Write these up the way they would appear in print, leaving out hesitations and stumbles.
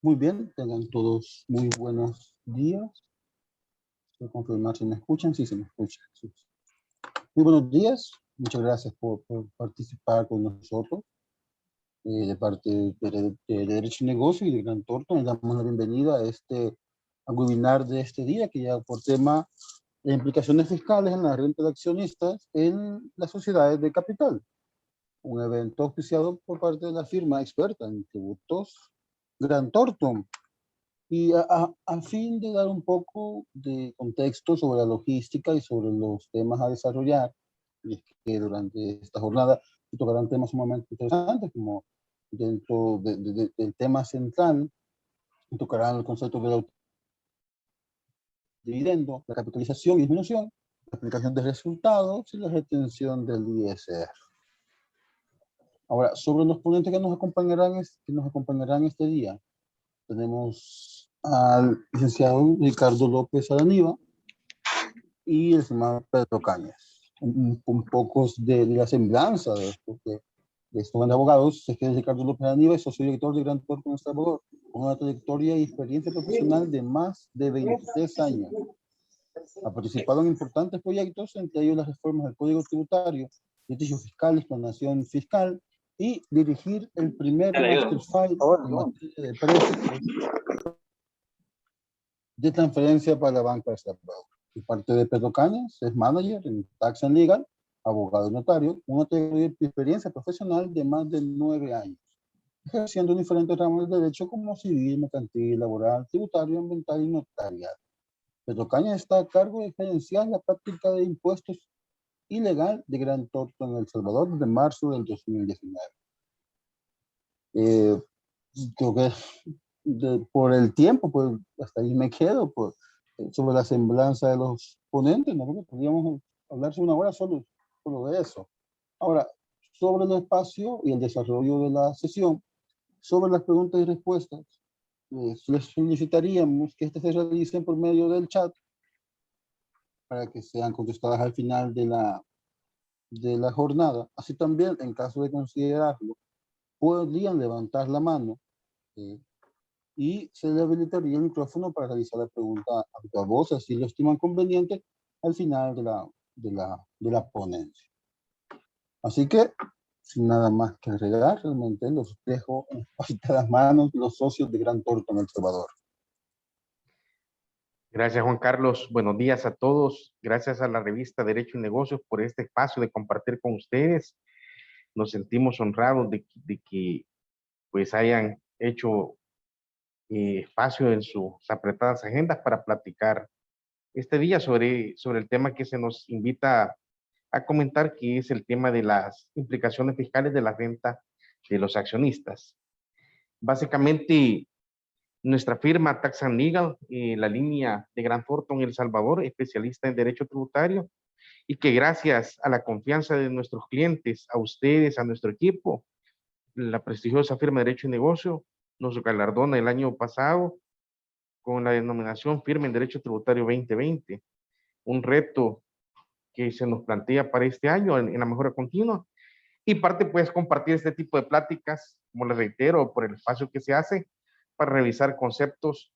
Muy bien, tengan todos muy buenos días. Quiero confirmar si me escuchan. Sí, se me escuchan. Sí. Muy buenos días. Muchas gracias por participar con nosotros. De parte de Derecho y Negocio y de Gran Thornton, les damos la bienvenida a este webinar de este día, que lleva por tema las implicaciones fiscales en la renta de accionistas en las sociedades de capital. Un evento auspiciado por parte de la firma experta en tributos Gran Thornton. Y a fin de dar un poco de contexto sobre la logística y sobre los temas a desarrollar, y es que durante esta jornada se tocarán temas sumamente interesantes, como dentro del tema central, se tocarán los conceptos del dividendo, la capitalización y disminución, la aplicación de resultados y la retención del ISR. Ahora, sobre los ponentes que nos acompañarán este día, tenemos al licenciado Ricardo López Araniva y el estimado Pedro Cañas. Un poco de la semblanza de estos grandes abogados. Es que Ricardo López Araniva es socio director de Gran Thornton en El Salvador, con una trayectoria y experiencia profesional de más de 23 años. Ha participado en importantes proyectos, entre ellos las reformas del Código Tributario, litigios fiscales, planación fiscal, y dirigir el primer master file en materia de precios de transferencia para la banca de Salvador. Y parte de Pedro Cañas es manager en Tax and Legal, abogado y notario, una experiencia profesional de más de 9 años, ejerciendo en diferentes ramos de derecho como civil, mercantil, laboral, tributario, ambiental y notarial. Pedro Cañas está a cargo de gerenciar la práctica de impuestos ilegal de Gran Thornton en El Salvador desde marzo del 2019. Creo que por el tiempo, pues hasta ahí me quedo sobre la semblanza de los ponentes, ¿no? Porque podríamos hablarse una hora solo de eso. Ahora, sobre el espacio y el desarrollo de la sesión, sobre las preguntas y respuestas, les solicitaríamos que estas se realicen por medio del chat para que sean contestadas al final de la jornada. Así también, en caso de considerarlo, podrían levantar la mano y se le habilitaría el micrófono para realizar la pregunta a viva voz, así lo estiman conveniente al final de la ponencia. Así que, sin nada más que agregar, realmente los dejo en las manos de los socios de Gran Thornton El Salvador. Gracias, Juan Carlos. Buenos días a todos. Gracias a la revista Derecho y Negocios por este espacio de compartir con ustedes. Nos sentimos honrados de que pues hayan hecho espacio en sus apretadas agendas para platicar este día sobre el tema que se nos invita a comentar, que es el tema de las implicaciones fiscales de la renta de los accionistas. Básicamente, nuestra firma Tax and Legal, la línea de Gran Thornton El Salvador, especialista en derecho tributario, y que gracias a la confianza de nuestros clientes, a ustedes, a nuestro equipo, la prestigiosa firma de Derecho y Negocio nos galardona el año pasado con la denominación Firma en Derecho Tributario 2020, un reto que se nos plantea para este año en la mejora continua. Y parte, pues, compartir este tipo de pláticas, como les reitero, por el espacio que se hace, para revisar conceptos.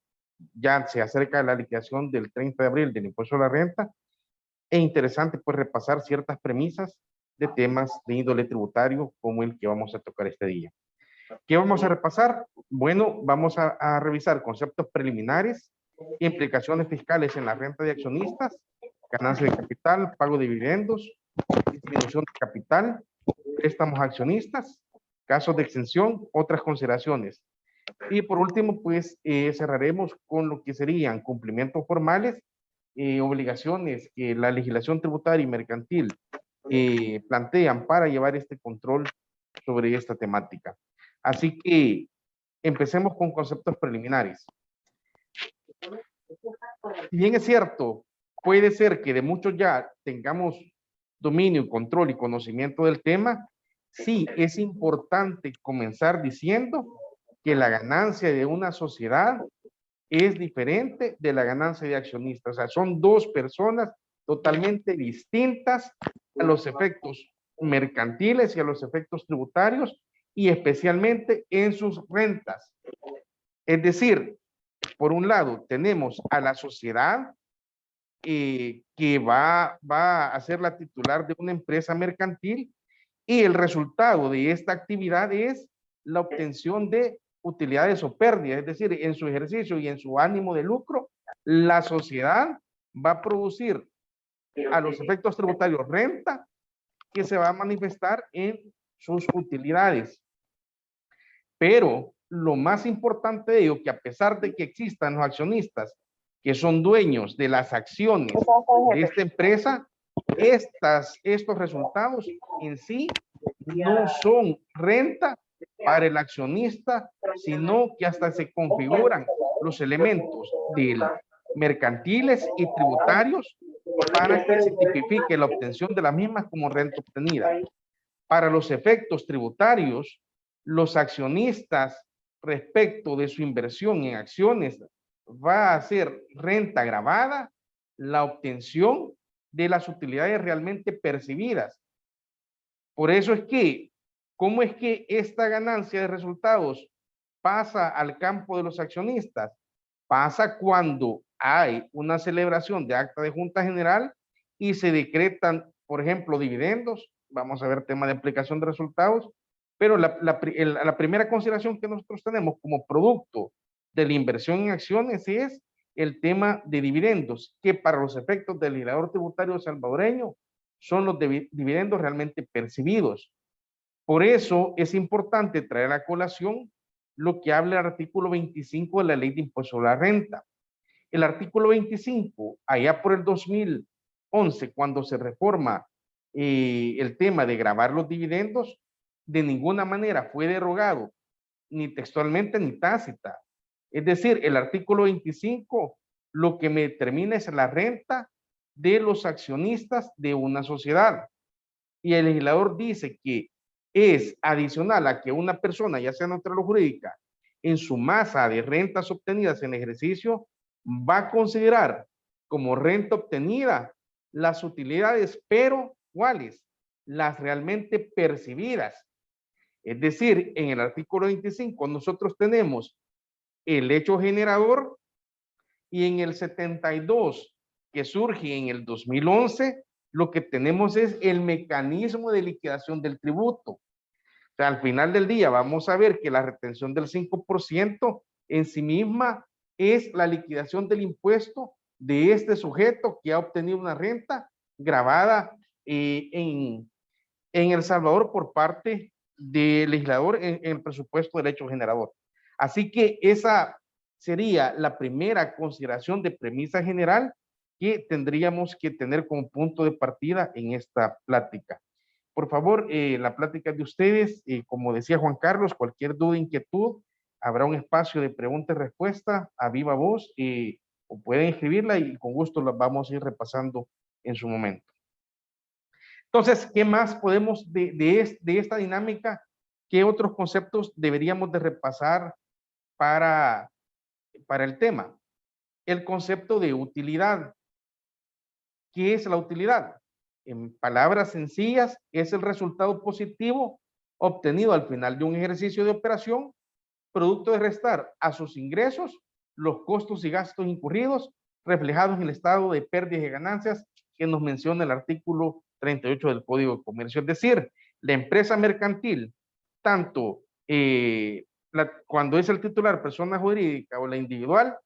Ya se acerca la liquidación del 30 de abril del impuesto a la renta, e interesante, pues, repasar ciertas premisas de temas de índole tributario, como el que vamos a tocar este día. ¿Qué vamos a repasar? Bueno, vamos a revisar conceptos preliminares, implicaciones fiscales en la renta de accionistas, ganancia de capital, pago de dividendos, disminución de capital, préstamos a accionistas, casos de exención, otras consideraciones. Y por último, pues cerraremos con lo que serían cumplimientos formales, obligaciones que la legislación tributaria y mercantil plantean para llevar este control sobre esta temática. Así que empecemos con conceptos preliminares. Si bien es cierto, puede ser que de muchos ya tengamos dominio, control y conocimiento del tema, sí es importante comenzar diciendo que la ganancia de una sociedad es diferente de la ganancia de accionistas. O sea, son dos personas totalmente distintas a los efectos mercantiles y a los efectos tributarios, y especialmente en sus rentas. Es decir, por un lado, tenemos a la sociedad que va a ser la titular de una empresa mercantil y el resultado de esta actividad es la obtención de utilidades o pérdidas, es decir, en su ejercicio y en su ánimo de lucro, la sociedad va a producir a los efectos tributarios renta que se va a manifestar en sus utilidades. Pero lo más importante de ello, que a pesar de que existan los accionistas que son dueños de las acciones de esta empresa, estos resultados en sí no son renta para el accionista, sino que hasta se configuran los elementos mercantiles y tributarios para que se tipifique la obtención de las mismas como renta obtenida. Para los efectos tributarios, los accionistas respecto de su inversión en acciones va a ser renta gravada la obtención de las utilidades realmente percibidas. Por eso es que, ¿cómo es que esta ganancia de resultados pasa al campo de los accionistas? Pasa cuando hay una celebración de acta de Junta General y se decretan, por ejemplo, dividendos. Vamos a ver tema de aplicación de resultados, pero la primera consideración que nosotros tenemos como producto de la inversión en acciones es el tema de dividendos, que para los efectos del legislador tributario salvadoreño son los dividendos realmente percibidos. Por eso es importante traer a colación lo que habla el artículo 25 de la Ley de Impuesto sobre la Renta. El artículo 25, allá por el 2011, cuando se reforma el tema de gravar los dividendos, de ninguna manera fue derogado, ni textualmente ni tácita. Es decir, el artículo 25 lo que me determina es la renta de los accionistas de una sociedad. Y el legislador dice que es adicional a que una persona, ya sea natural o jurídica, en su masa de rentas obtenidas en ejercicio, va a considerar como renta obtenida las utilidades, pero ¿cuáles? Las realmente percibidas. Es decir, en el artículo 25 nosotros tenemos el hecho generador y en el 72 que surge en el 2011, lo que tenemos es el mecanismo de liquidación del tributo. O sea, al final del día vamos a ver que la retención del 5% en sí misma es la liquidación del impuesto de este sujeto que ha obtenido una renta gravada en El Salvador por parte del legislador en el presupuesto del hecho generador. Así que esa sería la primera consideración de premisa general que tendríamos que tener como punto de partida en esta plática. Por favor, la plática de ustedes, como decía Juan Carlos, cualquier duda, inquietud, habrá un espacio de pregunta y respuesta a viva voz, o pueden escribirla y con gusto la vamos a ir repasando en su momento. Entonces, ¿qué más podemos de esta dinámica? ¿Qué otros conceptos deberíamos de repasar para el tema? El concepto de utilidad. ¿Qué es la utilidad? En palabras sencillas, es el resultado positivo obtenido al final de un ejercicio de operación, producto de restar a sus ingresos los costos y gastos incurridos reflejados en el estado de pérdidas y ganancias que nos menciona el artículo 38 del Código de Comercio. Es decir, la empresa mercantil, tanto cuando es el titular persona jurídica o la individual,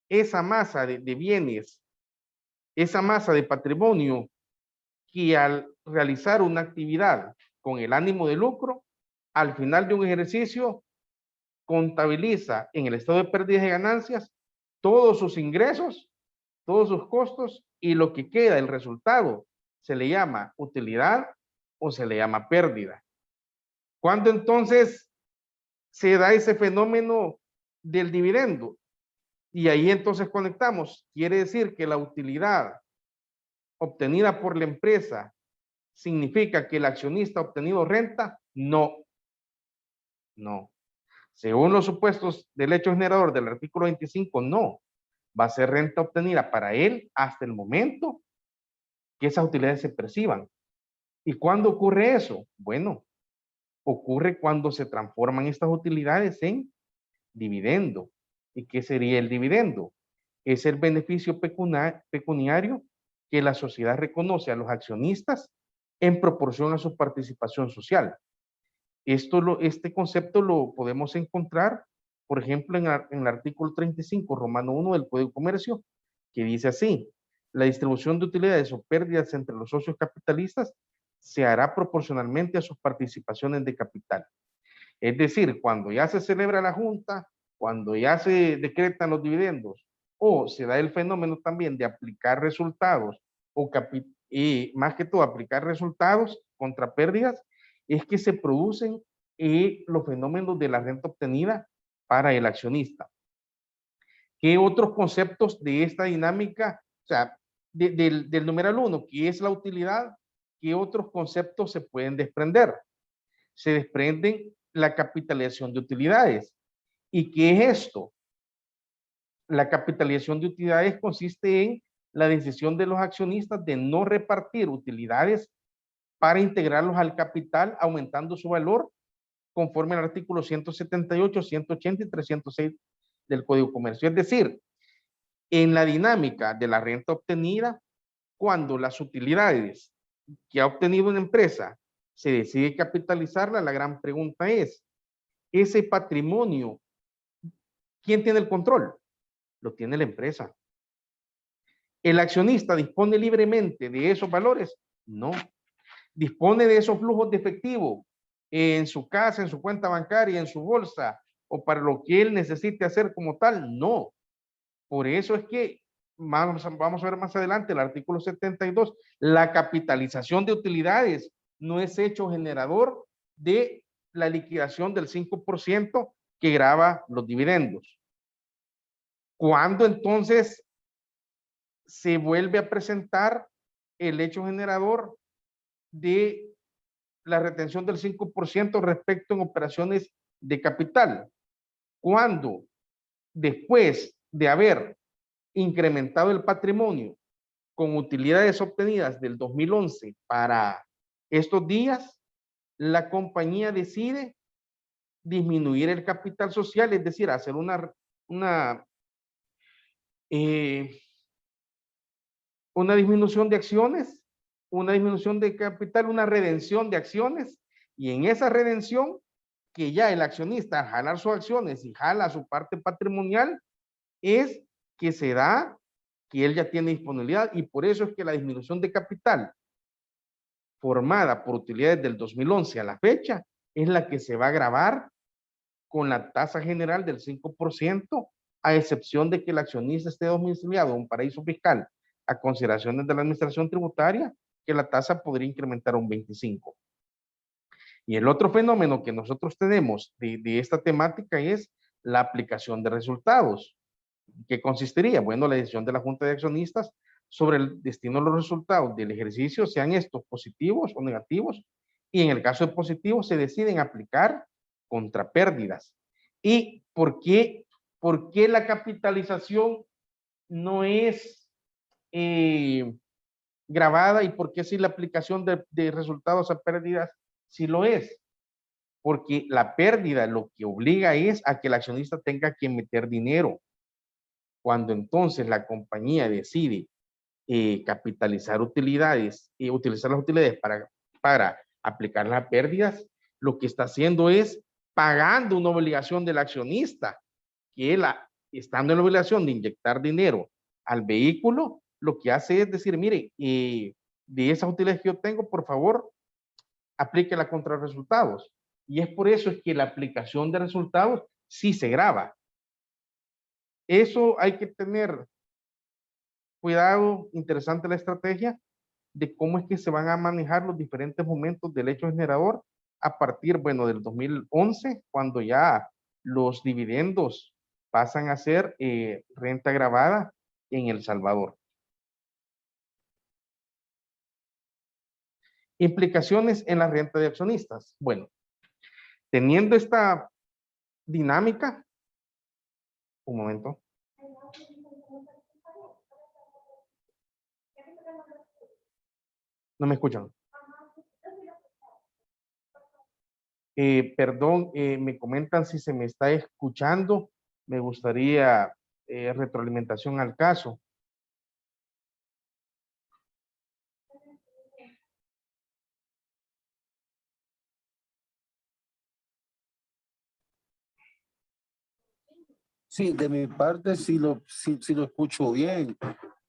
esa masa de bienes, esa masa de patrimonio que al realizar una actividad con el ánimo de lucro, al final de un ejercicio, contabiliza en el estado de pérdidas y ganancias todos sus ingresos, todos sus costos y lo que queda, el resultado, se le llama utilidad o se le llama pérdida. ¿Cuándo entonces se da ese fenómeno del dividendo? Y ahí entonces conectamos. Quiere decir que la utilidad obtenida por la empresa significa que el accionista ha obtenido renta. No. No. Según los supuestos del hecho generador del artículo 25, no. Va a ser renta obtenida para él hasta el momento que esas utilidades se perciban. ¿Y cuándo ocurre eso? Bueno, ocurre cuando se transforman estas utilidades en dividendo. ¿Y qué sería el dividendo? Es el beneficio pecuniario que la sociedad reconoce a los accionistas en proporción a su participación social. Este concepto lo podemos encontrar, por ejemplo, en el artículo 35, Romano 1 del Código de Comercio, que dice así: la distribución de utilidades o pérdidas entre los socios capitalistas se hará proporcionalmente a sus participaciones de capital. Es decir, cuando ya se celebra la junta, cuando ya se decretan los dividendos, o se da el fenómeno también de aplicar resultados, y más que todo aplicar resultados contra pérdidas, es que se producen los fenómenos de la renta obtenida para el accionista. ¿Qué otros conceptos de esta dinámica, o sea, del numeral 1, que es la utilidad, qué otros conceptos se pueden desprender? Se desprenden la capitalización de utilidades. ¿Y qué es esto? La capitalización de utilidades consiste en la decisión de los accionistas de no repartir utilidades para integrarlos al capital, aumentando su valor conforme al artículo 178, 180 y 306 del Código de Comercio. Es decir, en la dinámica de la renta obtenida, cuando las utilidades que ha obtenido una empresa se decide capitalizarla, la gran pregunta es, ese patrimonio, ¿quién tiene el control? Lo tiene la empresa. ¿El accionista dispone libremente de esos valores? No. ¿Dispone de esos flujos de efectivo en su casa, en su cuenta bancaria, en su bolsa, o para lo que él necesite hacer como tal? No. Por eso es que vamos a ver más adelante el artículo 72, la capitalización de utilidades no es hecho generador de la liquidación del 5% que grava los dividendos. ¿Cuándo entonces se vuelve a presentar el hecho generador de la retención del 5% respecto en operaciones de capital? Cuando después de haber incrementado el patrimonio con utilidades obtenidas del 2011 para estos días, la compañía decide disminuir el capital social, es decir, hacer una disminución de acciones, una disminución de capital, una redención de acciones, y en esa redención, que ya el accionista al jalar sus acciones y jala su parte patrimonial, es que se da que él ya tiene disponibilidad, y por eso es que la disminución de capital formada por utilidades del 2011 a la fecha es la que se va a gravar con la tasa general del 5%, a excepción de que el accionista esté domiciliado en un paraíso fiscal a consideraciones de la administración tributaria, que la tasa podría incrementar a un 25%. Y el otro fenómeno que nosotros tenemos de esta temática es la aplicación de resultados. ¿Qué consistiría? Bueno, la decisión de la Junta de Accionistas sobre el destino de los resultados del ejercicio, sean estos positivos o negativos, y en el caso de positivos se deciden aplicar contra pérdidas. ¿Y por qué la capitalización no es grabada, y por qué si la aplicación de resultados a pérdidas sí lo es? Porque la pérdida lo que obliga es a que el accionista tenga que meter dinero. Cuando entonces la compañía decide capitalizar utilidades y utilizar las utilidades para aplicar las pérdidas, lo que está haciendo es pagando una obligación del accionista, que él, estando en la obligación de inyectar dinero al vehículo, lo que hace es decir, mire, de esas utilidades que yo tengo, por favor, aplíquela contra resultados. Y es por eso es que la aplicación de resultados sí se grava. Eso hay que tener cuidado, interesante la estrategia de cómo es que se van a manejar los diferentes momentos del hecho generador a partir, bueno, del 2011, cuando ya los dividendos pasan a ser renta gravada en El Salvador. Implicaciones en la renta de accionistas. Bueno, teniendo esta dinámica, un momento. ¿No me escuchan? Perdón, me comentan si se me está escuchando. me gustaría retroalimentación al caso. Sí, de mi parte sí lo escucho bien.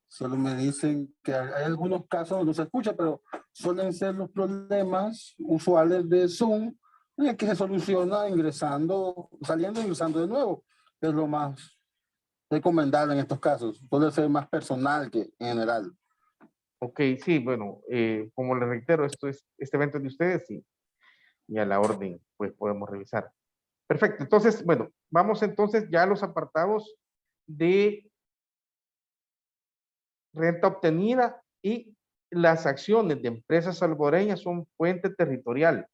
Solo me dicen que hay algunos casos donde no se escucha, pero suelen ser los problemas usuales de Zoom que se soluciona ingresando, saliendo e ingresando de nuevo. Es lo más recomendable en estos casos. Puede ser más personal que en general. Ok, sí, bueno, como les reitero, este evento es de ustedes y a la orden, pues podemos revisar. Perfecto, entonces, bueno, vamos entonces ya a los apartados de renta obtenida y las acciones de empresas salvadoreñas son fuente territorial.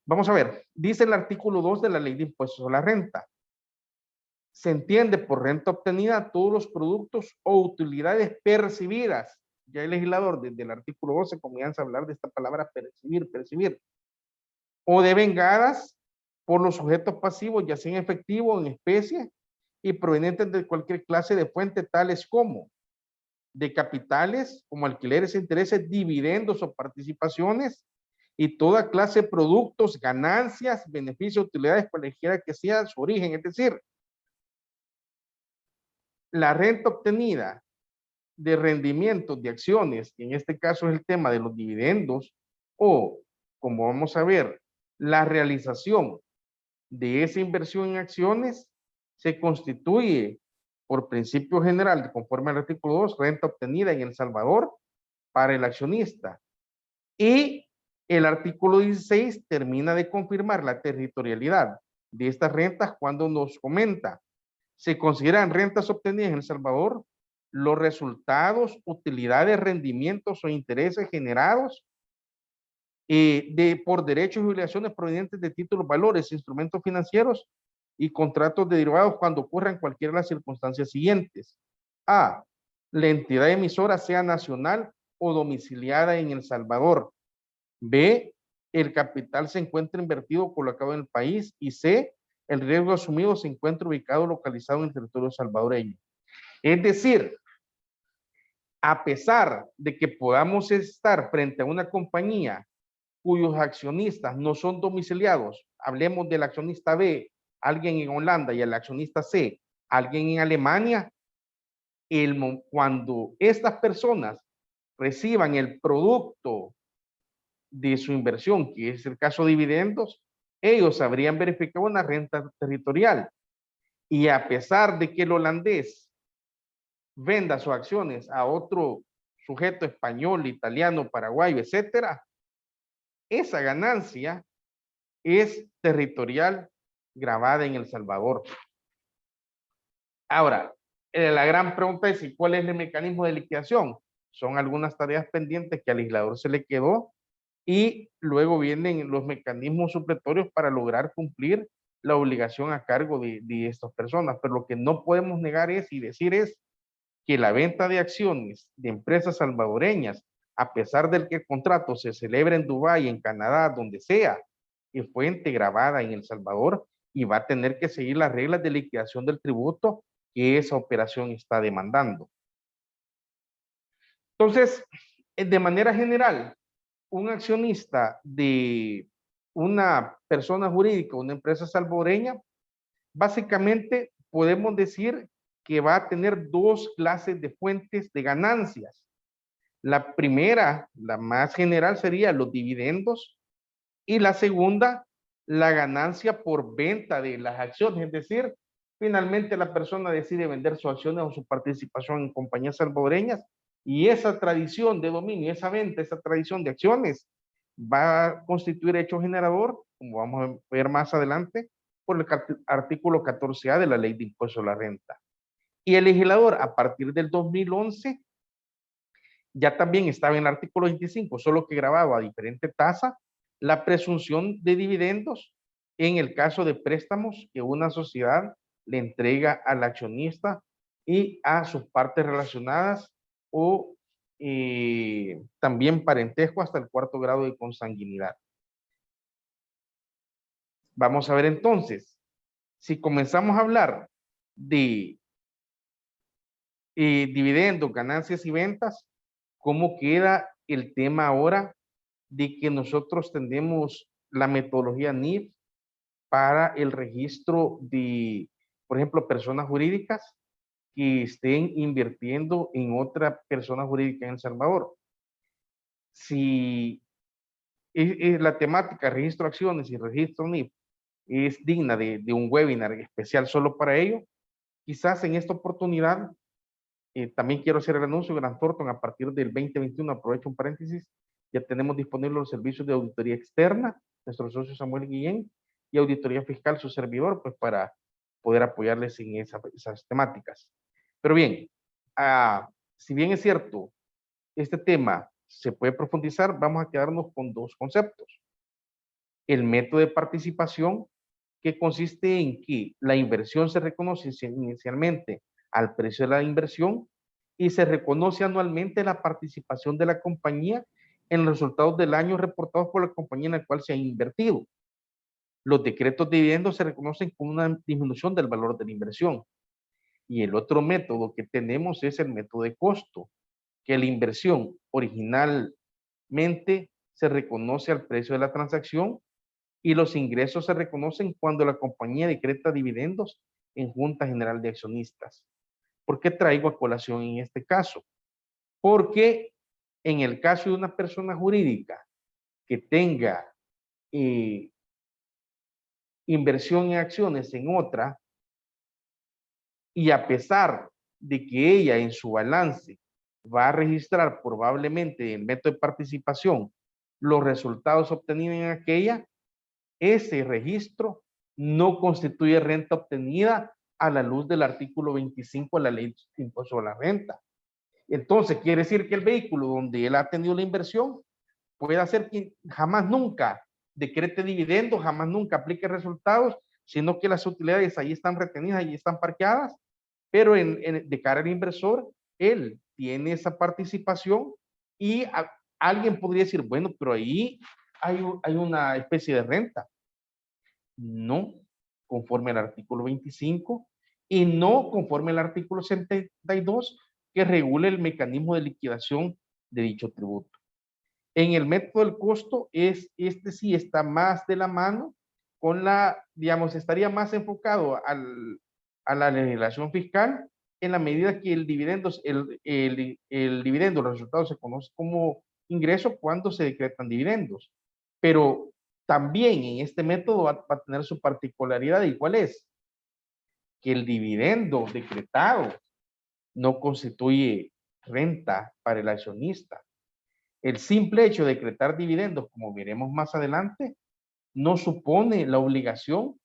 Vamos a ver, dice el artículo 2 de la Ley de Impuestos a la Renta. Se entiende por renta obtenida todos los productos o utilidades percibidas. Ya el legislador desde el artículo 12 comienza a hablar de esta palabra percibir. O devengadas por los sujetos pasivos, ya sea en efectivo o en especie, y provenientes de cualquier clase de fuente, tales como de capitales, como alquileres, intereses, dividendos o participaciones, y toda clase de productos, ganancias, beneficios, utilidades, cualquiera que sea su origen. Es decir, la renta obtenida de rendimientos de acciones, que en este caso es el tema de los dividendos, o, como vamos a ver, la realización de esa inversión en acciones, se constituye por principio general, conforme al artículo 2, renta obtenida en El Salvador para el accionista. Y el artículo 16 termina de confirmar la territorialidad de estas rentas cuando nos comenta: se consideran rentas obtenidas en El Salvador los resultados, utilidades, rendimientos o intereses generados por derechos y obligaciones provenientes de títulos, valores, instrumentos financieros y contratos de derivados cuando ocurran cualquiera de las circunstancias siguientes. A, la entidad emisora sea nacional o domiciliada en El Salvador. B, el capital se encuentra invertido o colocado en el país. Y C, el riesgo asumido se encuentra ubicado o localizado en el territorio salvadoreño. Es decir, a pesar de que podamos estar frente a una compañía cuyos accionistas no son domiciliados, hablemos del accionista B, alguien en Holanda, y el accionista C, alguien en Alemania, cuando estas personas reciban el producto de su inversión, que es el caso de dividendos, ellos habrían verificado una renta territorial. Y a pesar de que el holandés venda sus acciones a otro sujeto español, italiano, paraguayo, etcétera, esa ganancia es territorial grabada en El Salvador. Ahora, la gran pregunta es: ¿y cuál es el mecanismo de liquidación? Son algunas tareas pendientes que al legislador se le quedó, y luego vienen los mecanismos supletorios para lograr cumplir la obligación a cargo de estas personas. Pero lo que no podemos negar es que la venta de acciones de empresas salvadoreñas, a pesar del que el contrato se celebra en Dubái, en Canadá, donde sea, y fue grabada en El Salvador, y va a tener que seguir las reglas de liquidación del tributo que esa operación está demandando. Entonces, de manera general, un accionista de una persona jurídica, una empresa salvadoreña, básicamente podemos decir que va a tener dos clases de fuentes de ganancias. La primera, la más general, sería los dividendos, y la segunda, la ganancia por venta de las acciones. Es decir, finalmente la persona decide vender sus acciones o su participación en compañías salvadoreñas, y esa tradición de dominio, esa venta, esa tradición de acciones va a constituir hecho generador, como vamos a ver más adelante, por el artículo 14A de la Ley de Impuestos a la Renta. Y el legislador, a partir del 2011, ya también estaba en el artículo 25, solo que grababa a diferente tasa la presunción de dividendos en el caso de préstamos que una sociedad le entrega al accionista y a sus partes relacionadas, o también parentesco hasta el 4º grado de consanguinidad. Vamos a ver entonces, si comenzamos a hablar de dividendos, ganancias y ventas, ¿cómo queda el tema ahora de que nosotros tenemos la metodología NIF para el registro de, por ejemplo, personas jurídicas que estén invirtiendo en otra persona jurídica en El Salvador? Si la temática registro de acciones y registro NIF es digna de un webinar especial solo para ello, quizás en esta oportunidad también quiero hacer el anuncio de Grant Thornton a partir del 2021, aprovecho un paréntesis, ya tenemos disponibles los servicios de auditoría externa, nuestro socio Samuel Guillén, y auditoría fiscal, su servidor, pues para poder apoyarles en esas temáticas. Pero bien, si bien es cierto, este tema se puede profundizar, vamos a quedarnos con dos conceptos. El método de participación, que consiste en que la inversión se reconoce inicialmente al precio de la inversión y se reconoce anualmente la participación de la compañía en los resultados del año reportados por la compañía en la cual se ha invertido. Los decretos de dividendos se reconocen con una disminución del valor de la inversión. Y el otro método que tenemos es el método de costo, que la inversión originalmente se reconoce al precio de la transacción y los ingresos se reconocen cuando la compañía decreta dividendos en Junta General de Accionistas. ¿Por qué traigo a colación en este caso? Porque en el caso de una persona jurídica que tenga inversión en acciones en otra, y a pesar de que ella en su balance va a registrar probablemente el método de participación los resultados obtenidos en aquella, ese registro no constituye renta obtenida a la luz del artículo 25 de la ley de impuesto a la renta. Entonces, quiere decir que el vehículo donde él ha tenido la inversión puede hacer que jamás nunca decrete dividendos, jamás nunca aplique resultados, sino que las utilidades ahí están retenidas, ahí están parqueadas, pero de cara al inversor, él tiene esa participación y alguien podría decir, bueno, pero ahí hay una especie de renta. No, conforme al artículo 25 y no conforme al artículo 72 que regula el mecanismo de liquidación de dicho tributo. En el método del costo, este sí está más de la mano con la, digamos, estaría más enfocado a la legislación fiscal en la medida que el dividendo, el dividendo, los resultados se conocen como ingreso cuando se decretan dividendos. Pero también en este método va a tener su particularidad, ¿y cuál es? Que el dividendo decretado no constituye renta para el accionista. El simple hecho de decretar dividendos, como veremos más adelante, no supone la obligación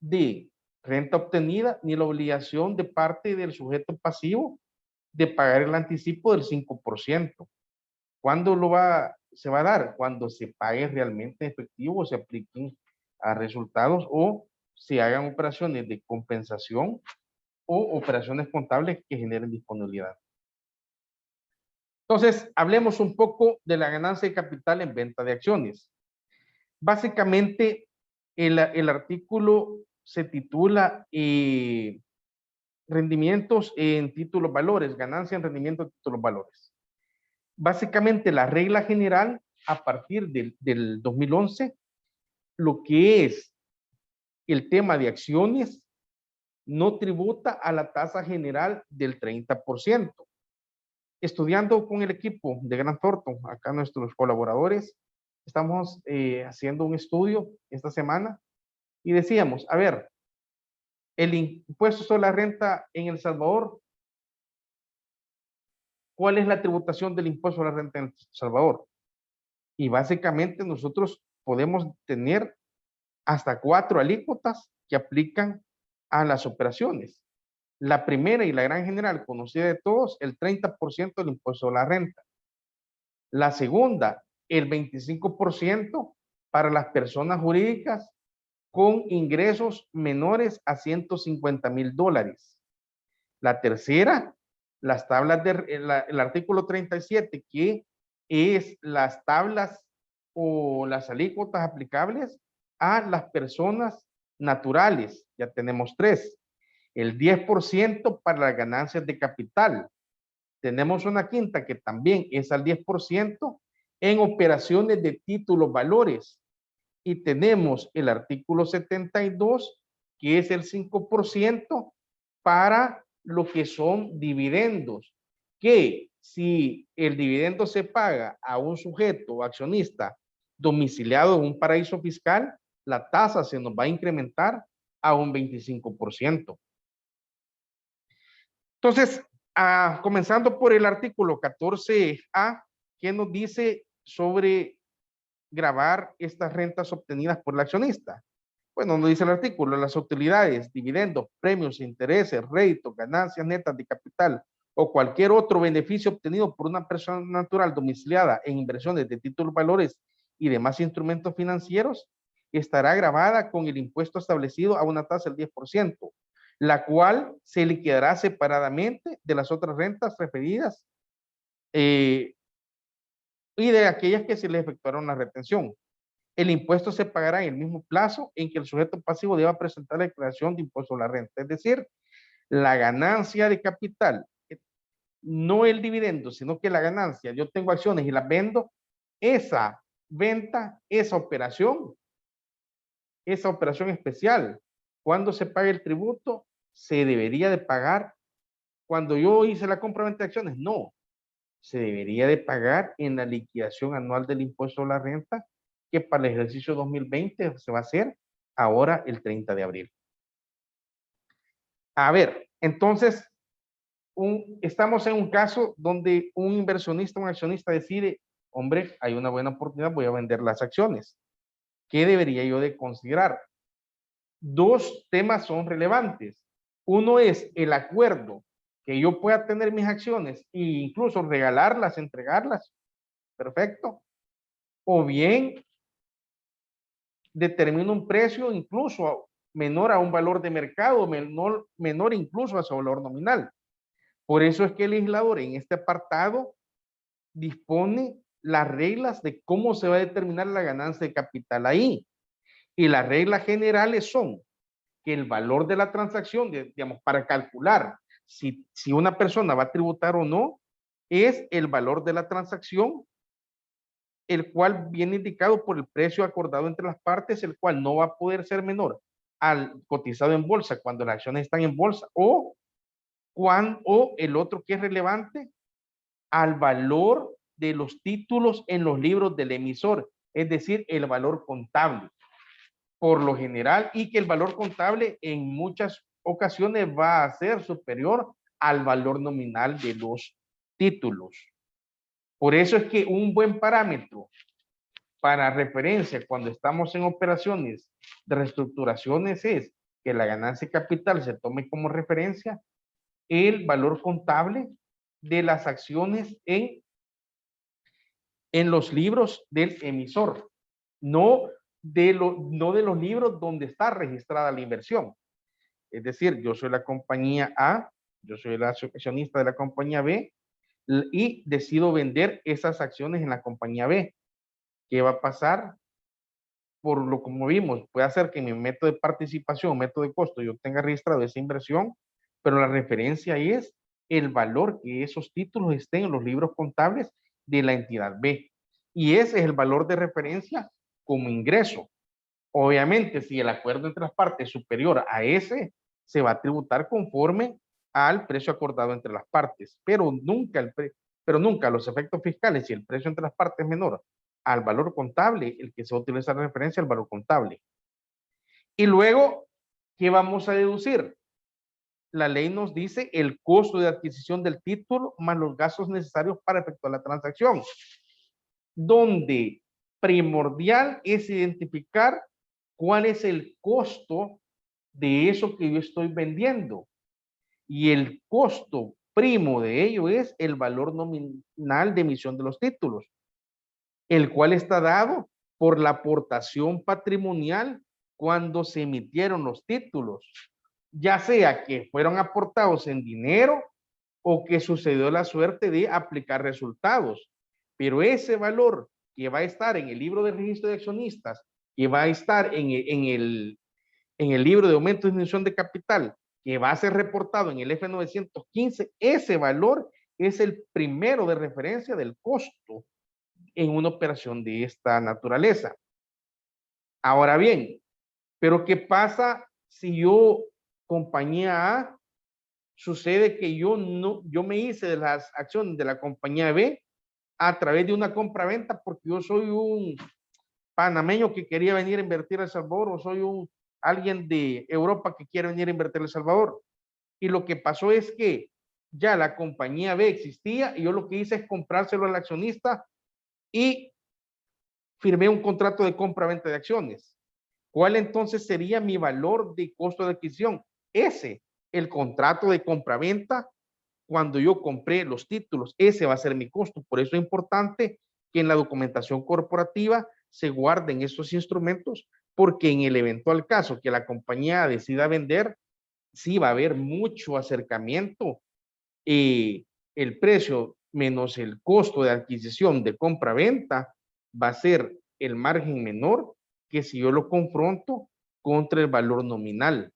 de renta obtenida ni la obligación de parte del sujeto pasivo de pagar el anticipo del 5%. ¿Cuándo se va a dar? Cuando se pague realmente efectivo, se apliquen a resultados o se hagan operaciones de compensación o operaciones contables que generen disponibilidad. Entonces, hablemos un poco de la ganancia de capital en venta de acciones. Básicamente, el artículo se titula rendimientos en títulos valores, ganancia en rendimiento de títulos valores. Básicamente, la regla general a partir del 2011, lo que es el tema de acciones no tributa a la tasa general del 30%. Estudiando con el equipo de Grant Thornton, acá nuestros colaboradores, estamos haciendo un estudio esta semana y decíamos, a ver, el impuesto sobre la renta en El Salvador, ¿cuál es la tributación del impuesto sobre la renta en El Salvador? Y básicamente nosotros podemos tener hasta 4 alícuotas que aplican a las operaciones. La primera y la gran general conocida de todos, el 30% del impuesto sobre la renta. La segunda, el 25% para las personas jurídicas con ingresos menores a $150,000. La tercera, las tablas el artículo 37, que es las tablas o las alícuotas aplicables a las personas naturales, ya tenemos 3. El 10% para las ganancias de capital. Tenemos una quinta que también es al 10% en operaciones de títulos valores. Y tenemos el artículo 72, que es el 5% para lo que son dividendos, que si el dividendo se paga a un sujeto o accionista domiciliado en un paraíso fiscal, la tasa se nos va a incrementar a un 25%. Entonces, comenzando por el artículo 14A, que nos dice sobre gravar estas rentas obtenidas por el accionista. Bueno, nos dice el artículo, las utilidades, dividendos, premios, intereses, réditos, ganancias netas de capital o cualquier otro beneficio obtenido por una persona natural domiciliada en inversiones de títulos, valores y demás instrumentos financieros, estará grabada con el impuesto establecido a una tasa del 10%, la cual se liquidará separadamente de las otras rentas referidas y de aquellas que se le efectuaron la retención. El impuesto se pagará en el mismo plazo en que el sujeto pasivo deba presentar la declaración de impuesto a la renta. Es decir, la ganancia de capital, no el dividendo, sino que la ganancia, yo tengo acciones y las vendo, esa venta, esa operación especial, cuando se pague el tributo, se debería de pagar. Cuando yo hice la compra-venta de acciones, no, se debería de pagar en la liquidación anual del impuesto a la renta, que para el ejercicio 2020 se va a hacer ahora el 30 de abril. A ver, entonces, estamos en un caso donde un inversionista, un accionista decide, hombre, hay una buena oportunidad, voy a vender las acciones. ¿Qué debería yo de considerar? 2 temas son relevantes. Uno es el acuerdo que yo pueda tener mis acciones e incluso regalarlas, entregarlas. Perfecto. O bien determino un precio incluso menor a un valor de mercado, menor incluso a su valor nominal. Por eso es que el legislador en este apartado dispone las reglas de cómo se va a determinar la ganancia de capital ahí. Y las reglas generales son que el valor de la transacción, digamos, para calcular si una persona va a tributar o no, es el valor de la transacción, el cual viene indicado por el precio acordado entre las partes, el cual no va a poder ser menor al cotizado en bolsa cuando las acciones están en bolsa, o el otro que es relevante, al valor de los títulos en los libros del emisor, es decir, el valor contable, por lo general, y que el valor contable en muchas ocasiones va a ser superior al valor nominal de los títulos. Por eso es que un buen parámetro para referencia cuando estamos en operaciones de reestructuraciones es que la ganancia de capital se tome como referencia el valor contable de las acciones en los libros del emisor, no de los libros donde está registrada la inversión. Es decir, yo soy la compañía A, yo soy el accionista de la compañía B y decido vender esas acciones en la compañía B. ¿Qué va a pasar? Por lo como vimos, puede hacer que en mi método de participación, método de costo, yo tenga registrado esa inversión, pero la referencia es el valor que esos títulos estén en los libros contables de la entidad B. Y ese es el valor de referencia como ingreso. Obviamente, si el acuerdo entre las partes es superior a ese, se va a tributar conforme al precio acordado entre las partes, pero nunca los efectos fiscales, si el precio entre las partes es menor al valor contable, el que se va a utilizar de referencia al valor contable. Y luego, ¿qué vamos a deducir? La ley nos dice el costo de adquisición del título más los gastos necesarios para efectuar la transacción, donde primordial es identificar cuál es el costo de eso que yo estoy vendiendo. Y el costo primo de ello es el valor nominal de emisión de los títulos, el cual está dado por la aportación patrimonial cuando se emitieron los títulos, ya sea que fueron aportados en dinero o que sucedió la suerte de aplicar resultados. Pero ese valor que va a estar en el libro de registro de accionistas, que va a estar en en el libro de aumento y disminución de capital, que va a ser reportado en el F915, ese valor es el primero de referencia del costo en una operación de esta naturaleza. Ahora bien, pero ¿qué pasa si yo, compañía A, sucede que yo me hice de las acciones de la compañía B a través de una compra-venta porque yo soy un panameño que quería venir a invertir a El Salvador o soy alguien de Europa que quiere venir a invertir a El Salvador? Y lo que pasó es que ya la compañía B existía y yo lo que hice es comprárselo al accionista y firmé un contrato de compra-venta de acciones. ¿Cuál entonces sería mi valor de costo de adquisición? Ese, el contrato de compra-venta cuando yo compré los títulos. Ese va a ser mi costo. Por eso es importante que en la documentación corporativa se guarden estos instrumentos, porque en el eventual caso que la compañía decida vender, sí va a haber mucho acercamiento y el precio menos el costo de adquisición de compra-venta va a ser el margen menor que si yo lo confronto contra el valor nominal.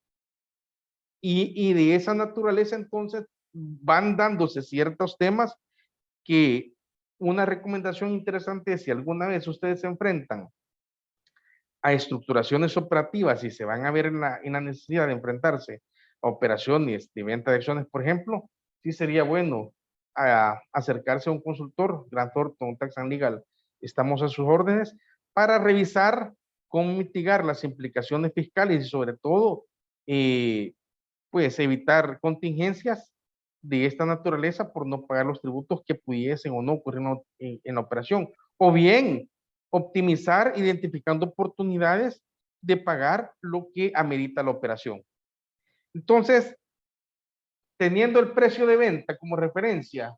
Y de esa naturaleza entonces van dándose ciertos temas que una recomendación interesante es si alguna vez ustedes se enfrentan a estructuraciones operativas y se van a ver en la necesidad de enfrentarse a operaciones de venta de acciones, por ejemplo, sí sería bueno acercarse a un consultor, Grant Thornton Tax and Legal. Estamos a sus órdenes para revisar cómo mitigar las implicaciones fiscales y sobre todo, pues evitar contingencias de esta naturaleza por no pagar los tributos que pudiesen o no ocurrir en la operación. O bien, optimizar identificando oportunidades de pagar lo que amerita la operación. Entonces, teniendo el precio de venta como referencia,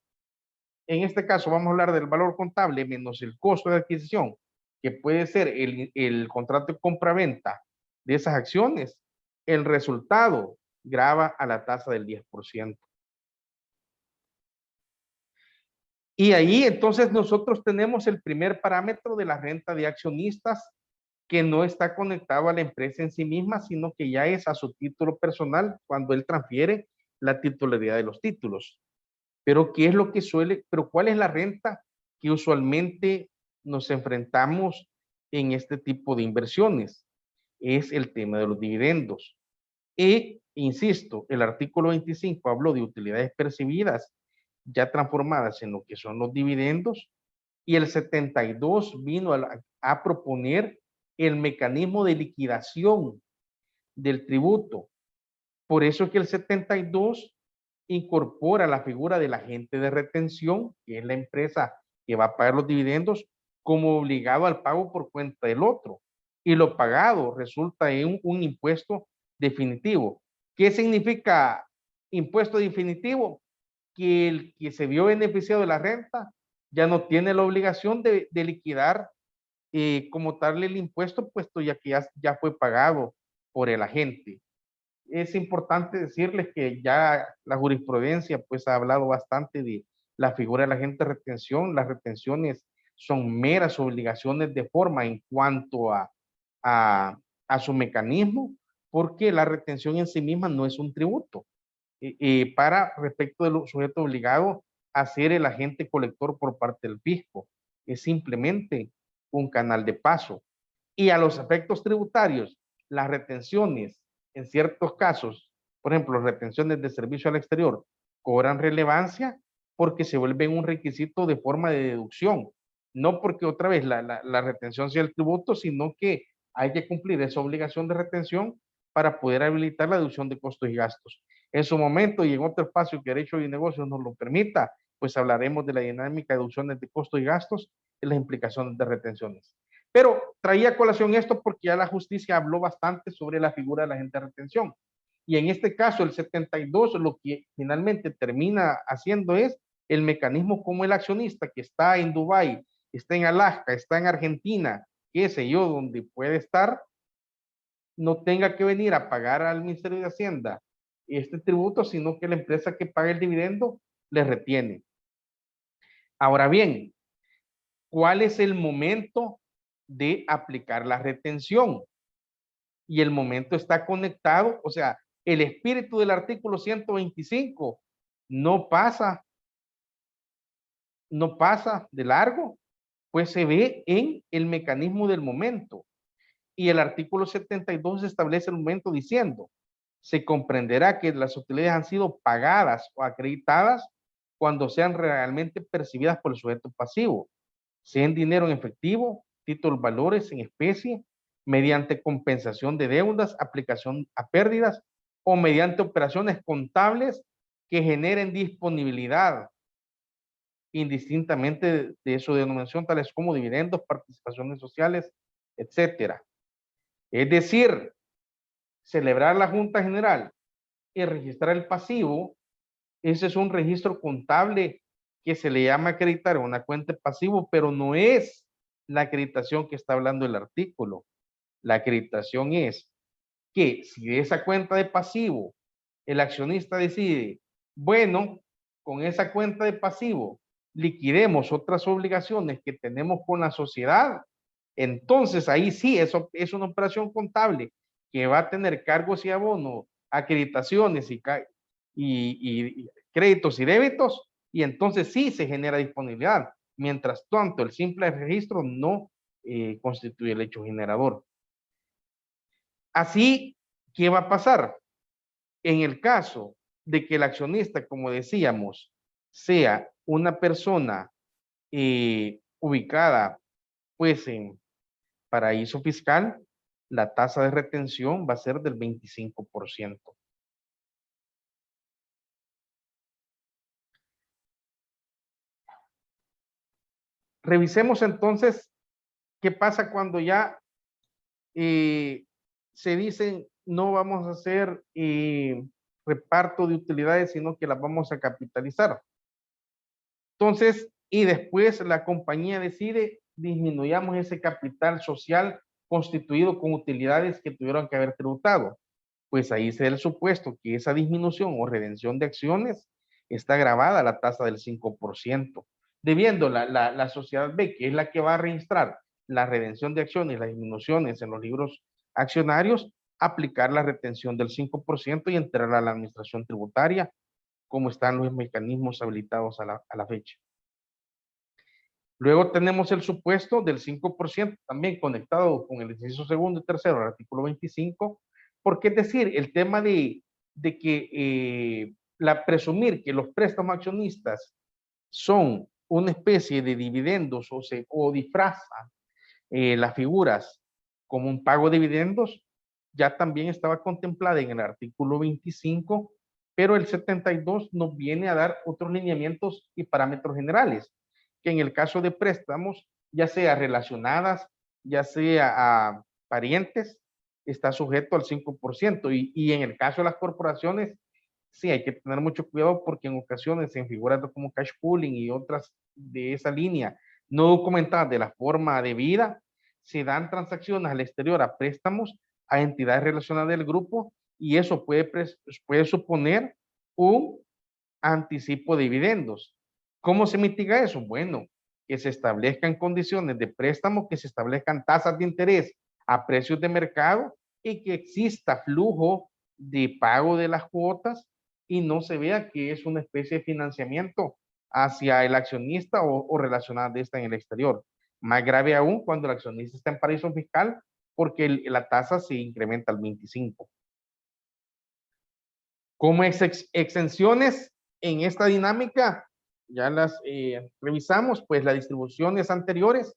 en este caso vamos a hablar del valor contable menos el costo de adquisición, que puede ser el contrato de compra-venta de esas acciones, el resultado grava a la tasa del 10%. Y ahí entonces nosotros tenemos el primer parámetro de la renta de accionistas que no está conectado a la empresa en sí misma, sino que ya es a su título personal cuando él transfiere la titularidad de los títulos. Pero ¿qué es lo que pero cuál es la renta que usualmente nos enfrentamos en este tipo de inversiones? Es el tema de los dividendos. E, insisto, el artículo 25 habló de utilidades percibidas ya transformadas en lo que son los dividendos, y el 72 vino a proponer el mecanismo de liquidación del tributo. Por eso es que el 72 incorpora la figura del agente de retención, que es la empresa que va a pagar los dividendos, como obligado al pago por cuenta del otro. Y lo pagado resulta en un impuesto definitivo. ¿Qué significa impuesto definitivo? Que el que se vio beneficiado de la renta ya no tiene la obligación de liquidar como tal el impuesto, puesto ya que ya fue pagado por el agente. Es importante decirles que ya la jurisprudencia pues ha hablado bastante de la figura del agente de retención. Las retenciones son meras obligaciones de forma en cuanto a su mecanismo, porque la retención en sí misma no es un tributo. Para respecto del sujeto obligado a ser el agente colector por parte del fisco. Es simplemente un canal de paso. Y a los efectos tributarios, las retenciones, en ciertos casos, por ejemplo, retenciones de servicio al exterior, cobran relevancia porque se vuelven un requisito de forma de deducción. No porque otra vez la retención sea el tributo, sino que hay que cumplir esa obligación de retención para poder habilitar la deducción de costos y gastos. En su momento y en otro espacio que Derecho y Negocios nos lo permita, pues hablaremos de la dinámica de deducciones de costos y gastos y las implicaciones de retenciones. Pero traía a colación esto porque ya la justicia habló bastante sobre la figura de la agente de retención. Y en este caso, el 72 lo que finalmente termina haciendo es el mecanismo como el accionista que está en Dubái, está en Alaska, está en Argentina, qué sé yo, donde puede estar, no tenga que venir a pagar al Ministerio de Hacienda este tributo, sino que la empresa que paga el dividendo le retiene. Ahora bien, ¿cuál es el momento de aplicar la retención? y el momento está conectado, o sea, el espíritu del artículo 125 no pasa de largo, pues se ve en el mecanismo del momento. Y el artículo 72 establece el momento diciendo, se comprenderá que las utilidades han sido pagadas o acreditadas cuando sean realmente percibidas por el sujeto pasivo, sea en dinero en efectivo, títulos valores en especie, mediante compensación de deudas, aplicación a pérdidas o mediante operaciones contables que generen disponibilidad, indistintamente de su denominación, tales como dividendos, participaciones sociales, etcétera. Es decir, celebrar la Junta General y registrar el pasivo, ese es un registro contable que se le llama acreditar una cuenta de pasivo, pero no es la acreditación que está hablando el artículo. La acreditación es que si de esa cuenta de pasivo el accionista decide, bueno, con esa cuenta de pasivo liquidemos otras obligaciones que tenemos con la sociedad, entonces ahí sí, eso es una operación contable que va a tener cargos y abonos, acreditaciones y créditos y débitos, y entonces sí se genera disponibilidad. Mientras tanto, el simple registro no constituye el hecho generador. Así, ¿qué va a pasar? En el caso de que el accionista, como decíamos, sea una persona ubicada pues en paraíso fiscal, la tasa de retención va a ser del 25%. Revisemos entonces qué pasa cuando ya se dicen no vamos a hacer reparto de utilidades, sino que las vamos a capitalizar. Entonces, y después la compañía decide disminuyamos ese capital social constituido con utilidades que tuvieron que haber tributado. Pues ahí se da el supuesto que esa disminución o redención de acciones está grabada a la tasa del 5%, debiendo la sociedad B, que es la que va a registrar la redención de acciones y las disminuciones en los libros accionarios, aplicar la retención del 5% y entrar a la administración tributaria, como están los mecanismos habilitados a la fecha. Luego tenemos el supuesto del 5%, también conectado con el inciso segundo y tercero del artículo 25, porque es decir, el tema de que presumir que los préstamos accionistas son una especie de dividendos o disfrazan las figuras como un pago de dividendos, ya también estaba contemplada en el artículo 25, pero el 72 nos viene a dar otros lineamientos y parámetros generales, que en el caso de préstamos, ya sea relacionadas, ya sea a parientes, está sujeto al 5%. Y en el caso de las corporaciones, sí hay que tener mucho cuidado porque en ocasiones en figuras como cash pooling y otras de esa línea no documentadas de la forma debida, se dan transacciones al exterior a préstamos a entidades relacionadas del grupo y eso puede suponer un anticipo de dividendos. ¿Cómo se mitiga eso? Bueno, que se establezcan condiciones de préstamo, que se establezcan tasas de interés a precios de mercado y que exista flujo de pago de las cuotas y no se vea que es una especie de financiamiento hacia el accionista o relacionada de esta en el exterior. Más grave aún cuando el accionista está en paraíso fiscal porque la tasa se incrementa al 25. Como exenciones en esta dinámica, ya las revisamos, pues las distribuciones anteriores.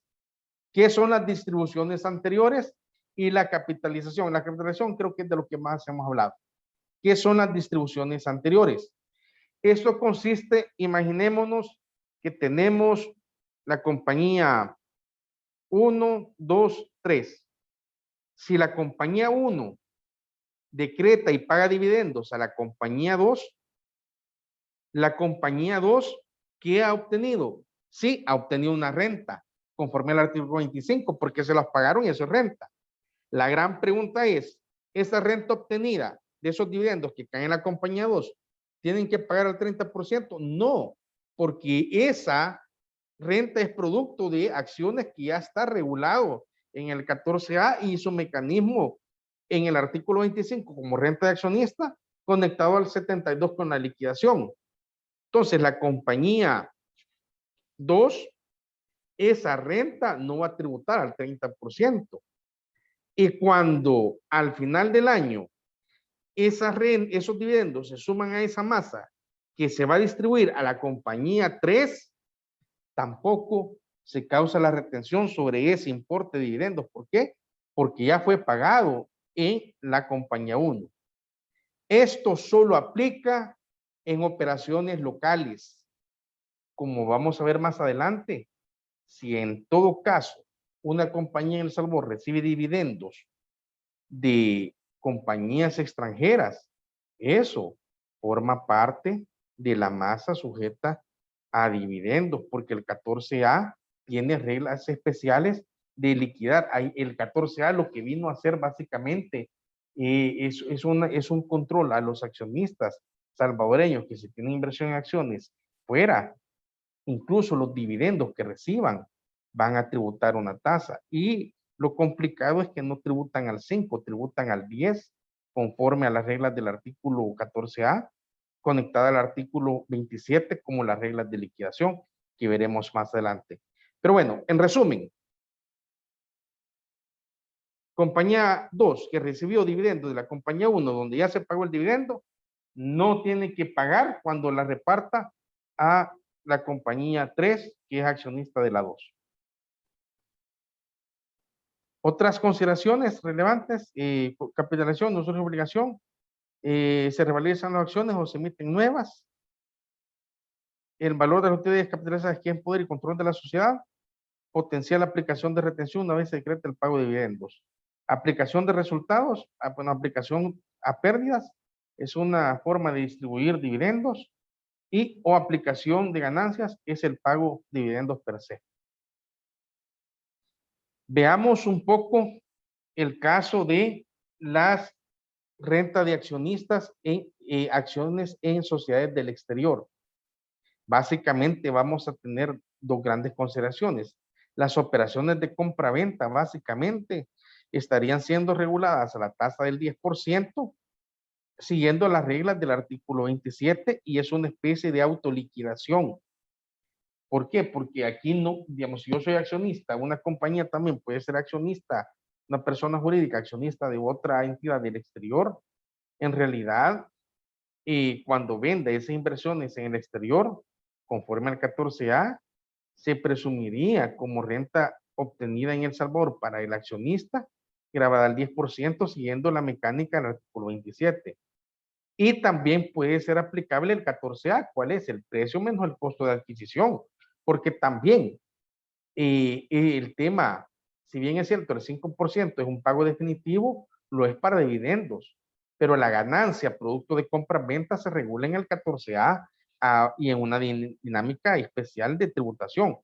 ¿Qué son las distribuciones anteriores? Y la capitalización. La capitalización creo que es de lo que más hemos hablado. ¿Qué son las distribuciones anteriores? Esto consiste, imaginémonos que tenemos la compañía 1, 2, 3. Si la compañía 1 decreta y paga dividendos a la compañía 2, la compañía 2, ¿qué ha obtenido? Sí, ha obtenido una renta, conforme al artículo 25, porque se las pagaron y eso es renta. La gran pregunta es, ¿esa renta obtenida de esos dividendos que caen en la compañía 2, tienen que pagar el 30%? No, porque esa renta es producto de acciones que ya está regulado en el 14A y su mecanismo en el artículo 25 como renta de accionista, conectado al 72 con la liquidación. Entonces, la compañía 2, esa renta no va a tributar al 30%. Y cuando al final del año esos dividendos se suman a esa masa que se va a distribuir a la compañía 3, tampoco se causa la retención sobre ese importe de dividendos. ¿Por qué? Porque ya fue pagado en la compañía 1. Esto solo aplica en operaciones locales. Como vamos a ver más adelante, si en todo caso una compañía en El Salvador recibe dividendos de compañías extranjeras, eso forma parte de la masa sujeta a dividendos, porque el 14A tiene reglas especiales de liquidar. El 14A lo que vino a hacer básicamente es un control a los accionistas salvadoreños que se tienen inversión en acciones fuera, incluso los dividendos que reciban van a tributar una tasa. Y lo complicado es que no tributan al 5, tributan al 10, conforme a las reglas del artículo 14A, conectada al artículo 27 como las reglas de liquidación, que veremos más adelante. Pero bueno, en resumen, compañía 2 que recibió dividendo de la compañía 1, donde ya se pagó el dividendo, no tiene que pagar cuando la reparta a la compañía 3, que es accionista de la 2. Otras consideraciones relevantes: capitalización no es una obligación, se revalorizan las acciones o se emiten nuevas, el valor de las utilidades capitalizadas que es poder y control de la sociedad, potencial aplicación de retención una vez se decreta el pago de dividendos, aplicación de resultados, bueno, aplicación a pérdidas, es una forma de distribuir dividendos, y o aplicación de ganancias es el pago de dividendos per se. Veamos un poco el caso de las rentas de accionistas en acciones en sociedades del exterior. Básicamente vamos a tener dos grandes consideraciones. Las operaciones de compra-venta básicamente estarían siendo reguladas a la tasa del 10%, siguiendo las reglas del artículo 27, y es una especie de autoliquidación. ¿Por qué? Porque aquí no, digamos, si yo soy accionista, una compañía también puede ser accionista, una persona jurídica accionista de otra entidad del exterior. En realidad, cuando vende esas inversiones en el exterior, conforme al 14A, se presumiría como renta obtenida en El Salvador para el accionista, grabada al 10%, siguiendo la mecánica del artículo 27. Y también puede ser aplicable el 14A. ¿Cuál es? El precio menos el costo de adquisición. Porque también el tema, si bien es cierto, el 5% es un pago definitivo, lo es para dividendos, pero la ganancia producto de compra-venta se regula en el 14A y en una dinámica especial de tributación.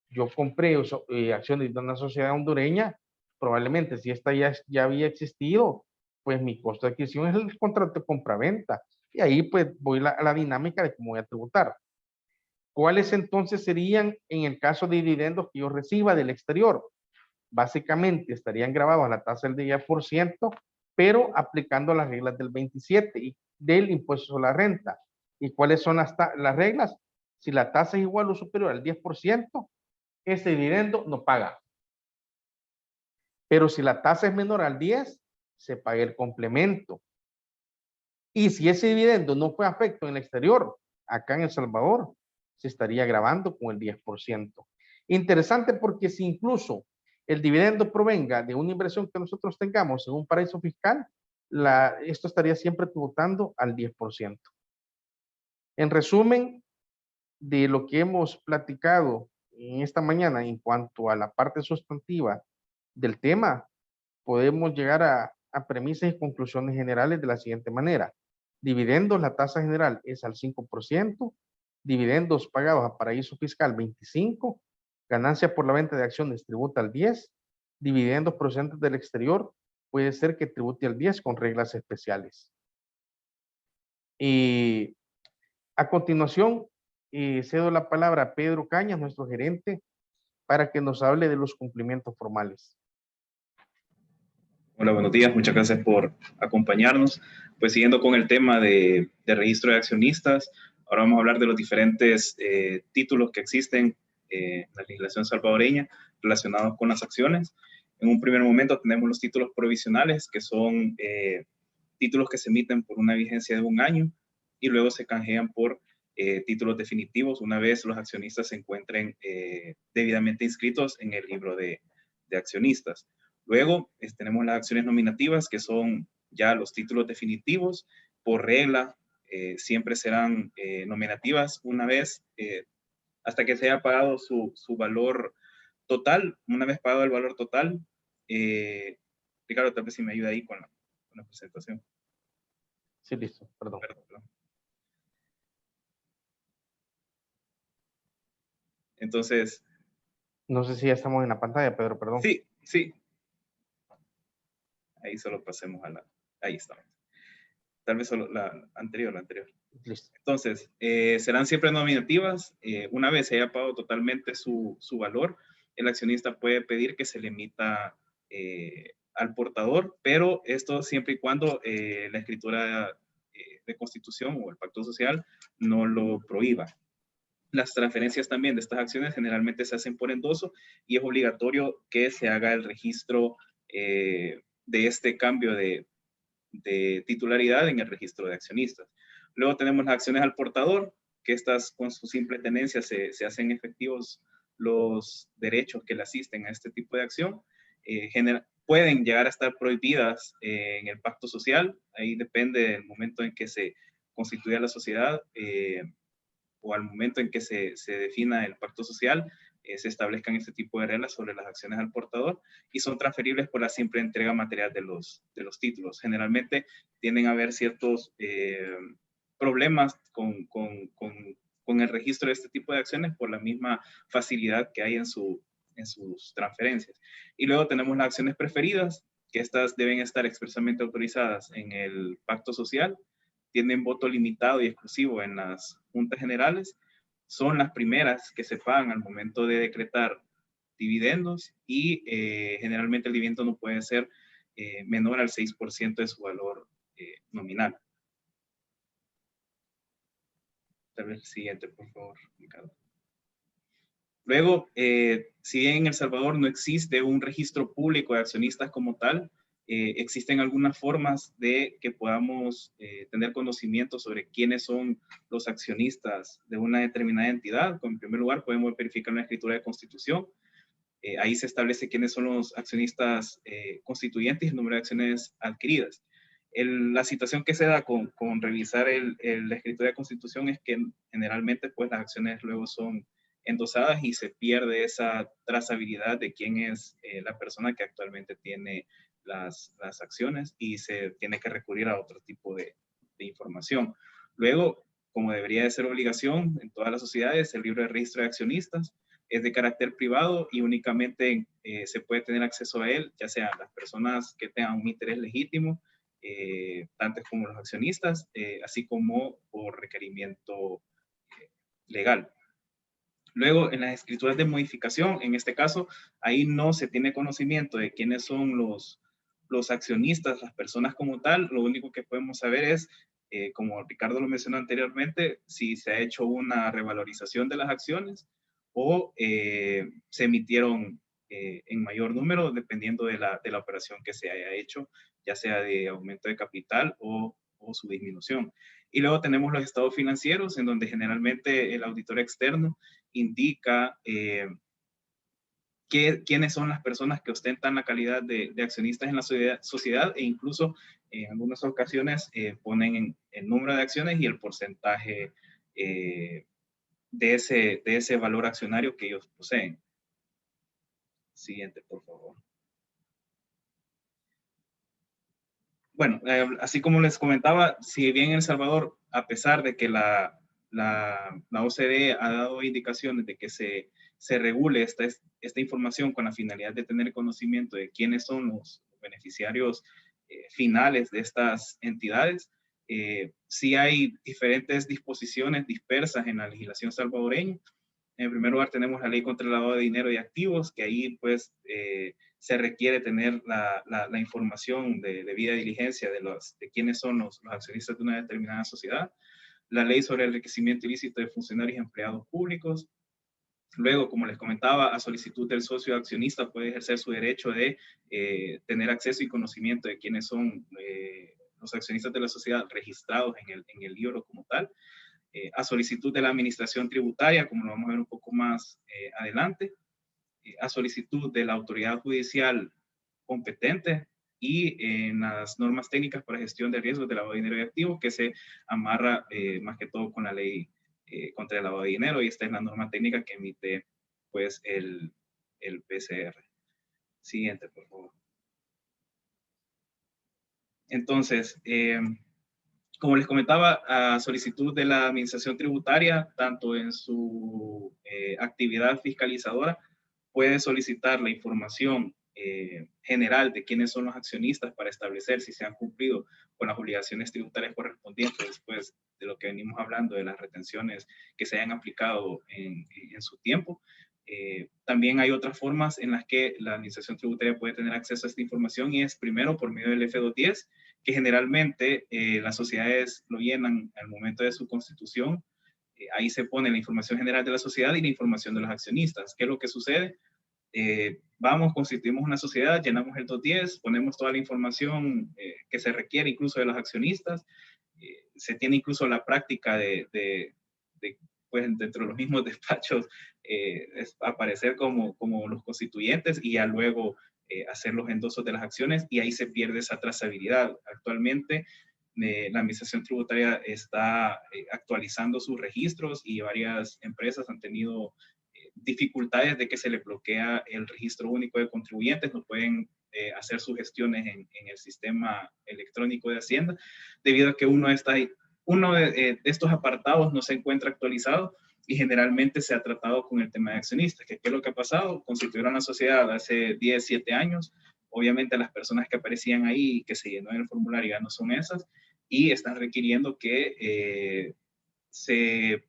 Yo compré acciones de una sociedad hondureña, probablemente si esta ya había existido, pues mi costo de adquisición es el contrato de compra-venta, y ahí pues voy a la dinámica de cómo voy a tributar. ¿Cuáles entonces serían en el caso de dividendos que yo reciba del exterior? Básicamente estarían grabados a la tasa del 10%, pero aplicando las reglas del 27 y del impuesto sobre la renta. ¿Y cuáles son las reglas? Si la tasa es igual o superior al 10%, ese dividendo no paga. Pero si la tasa es menor al 10%, se paga el complemento. Y si ese dividendo no fue afecto en el exterior, acá en El Salvador, se estaría grabando con el 10%. Interesante, porque si incluso el dividendo provenga de una inversión que nosotros tengamos en un paraíso fiscal, esto estaría siempre tributando al 10%. En resumen, de lo que hemos platicado en esta mañana en cuanto a la parte sustantiva del tema, podemos llegar a premisas y conclusiones generales de la siguiente manera. Dividendos, la tasa general es al 5%, dividendos pagados a paraíso fiscal 25%, ganancia por la venta de acciones tributa al 10%, dividendos procedentes del exterior puede ser que tribute al 10% con reglas especiales. Y a continuación, cedo la palabra a Pedro Cañas, nuestro gerente, para que nos hable de los cumplimientos formales. Hola, buenos días. Muchas gracias por acompañarnos. Pues siguiendo con el tema de registro de accionistas, ahora vamos a hablar de los diferentes títulos que existen en la legislación salvadoreña relacionados con las acciones. En un primer momento tenemos los títulos provisionales, que son títulos que se emiten por una vigencia de 1 año y luego se canjean por títulos definitivos una vez los accionistas se encuentren debidamente inscritos en el libro de accionistas. Luego tenemos las acciones nominativas, que son ya los títulos definitivos. Por regla, siempre serán nominativas una vez, hasta que se haya pagado su valor total. Una vez pagado el valor total, Ricardo, tal vez si me ayuda ahí con la presentación. Sí, listo, perdón. Perdón. Entonces, No sé si ya estamos en la pantalla, Pedro, perdón. sí, sí. Ahí solo pasemos a ahí estamos. Tal vez solo la anterior. Listo. Entonces, serán siempre nominativas. Una vez se haya pagado totalmente su valor, el accionista puede pedir que se le emita al portador, pero esto siempre y cuando la escritura de constitución o el pacto social no lo prohíba. Las transferencias también de estas acciones generalmente se hacen por endoso y es obligatorio que se haga el registro de este cambio de titularidad en el registro de accionistas. Luego tenemos las acciones al portador, que estas con su simple tenencia se hacen efectivos los derechos que le asisten a este tipo de acción. Pueden llegar a estar prohibidas en el pacto social, ahí depende del momento en que se constituya la sociedad o al momento en que se defina el pacto social, se establezcan este tipo de reglas sobre las acciones al portador y son transferibles por la simple entrega material de los títulos. Generalmente tienden a haber ciertos problemas con el registro de este tipo de acciones por la misma facilidad que hay en sus transferencias. Y luego tenemos las acciones preferidas, que estas deben estar expresamente autorizadas en el pacto social, tienen voto limitado y exclusivo en las juntas generales, son las primeras que se pagan al momento de decretar dividendos y generalmente el dividendo no puede ser menor al 6% de su valor nominal. Tal vez el siguiente, por favor, Ricardo. Luego, si bien en El Salvador no existe un registro público de accionistas como tal, existen algunas formas de que podamos tener conocimiento sobre quiénes son los accionistas de una determinada entidad. En primer lugar, podemos verificar una escritura de constitución. Ahí se establece quiénes son los accionistas constituyentes y el número de acciones adquiridas. La situación que se da con revisar la escritura de constitución es que generalmente pues las acciones luego son endosadas y se pierde esa trazabilidad de quién es la persona que actualmente tiene las acciones y se tiene que recurrir a otro tipo de información. Luego, como debería de ser obligación en todas las sociedades, el libro de registro de accionistas es de carácter privado y únicamente se puede tener acceso a él, ya sea las personas que tengan un interés legítimo, tanto como los accionistas, así como por requerimiento legal. Luego, en las escrituras de modificación, en este caso, ahí no se tiene conocimiento de quiénes son los accionistas, las personas como tal. Lo único que podemos saber es, como Ricardo lo mencionó anteriormente, si se ha hecho una revalorización de las acciones o se emitieron en mayor número, dependiendo de la operación que se haya hecho, ya sea de aumento de capital o su disminución. Y luego tenemos los estados financieros, en donde generalmente el auditor externo indica quiénes son las personas que ostentan la calidad de accionistas en la sociedad e incluso en algunas ocasiones ponen el número de acciones y el porcentaje de ese valor accionario que ellos poseen. Siguiente, por favor. Bueno, así como les comentaba, si bien en El Salvador, a pesar de que la OCDE ha dado indicaciones de que se regule esta información con la finalidad de tener conocimiento de quiénes son los beneficiarios finales de estas entidades, sí hay diferentes disposiciones dispersas en la legislación salvadoreña. En primer lugar tenemos la ley contra el lavado de dinero y activos, que ahí pues se requiere tener la información de debida diligencia de quiénes son los accionistas de una determinada sociedad, la ley sobre el enriquecimiento ilícito de funcionarios y empleados públicos. Luego, como les comentaba, a solicitud del socio accionista puede ejercer su derecho de tener acceso y conocimiento de quiénes son los accionistas de la sociedad registrados en el libro como tal. A solicitud de la administración tributaria, como lo vamos a ver un poco más adelante, a solicitud de la autoridad judicial competente y en las normas técnicas para gestión de riesgos de lavado de dinero y activos, que se amarra más que todo con la ley contra el lavado de dinero, y esta es la norma técnica que emite pues el PCR. Siguiente, por favor. Entonces, como les comentaba, a solicitud de la administración tributaria, tanto en su actividad fiscalizadora, puede solicitar la información general de quiénes son los accionistas para establecer si se han cumplido con las obligaciones tributarias correspondientes después de lo que venimos hablando de las retenciones que se hayan aplicado en su tiempo. También hay otras formas en las que la administración tributaria puede tener acceso a esta información, y es primero por medio del F210, que generalmente las sociedades lo llenan al momento de su constitución. Ahí se pone la información general de la sociedad y la información de los accionistas. ¿Qué es lo que sucede? Vamos, constituimos una sociedad, llenamos el 210, ponemos toda la información que se requiere incluso de los accionistas. Se tiene incluso la práctica pues, dentro de los mismos despachos, aparecer como los constituyentes y ya luego hacer los endosos de las acciones, y ahí se pierde esa trazabilidad. Actualmente la administración tributaria está actualizando sus registros y varias empresas han tenido dificultades de que se le bloquea el registro único de contribuyentes, no pueden hacer sus gestiones en el sistema electrónico de Hacienda, debido a que uno de estos apartados no se encuentra actualizado, y generalmente se ha tratado con el tema de accionistas. ¿Qué es lo que ha pasado? Constituyeron la sociedad hace 10, 7 años, obviamente las personas que aparecían ahí y que se llenó en el formulario ya no son esas, y están requiriendo que se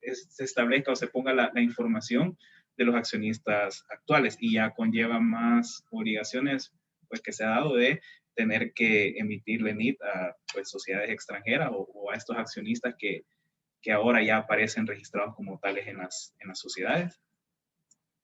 establezca o se ponga la información de los accionistas actuales, y ya conlleva más obligaciones pues que se ha dado de tener que emitirle NIT a pues, sociedades extranjeras o a estos accionistas que ahora ya aparecen registrados como tales en las sociedades.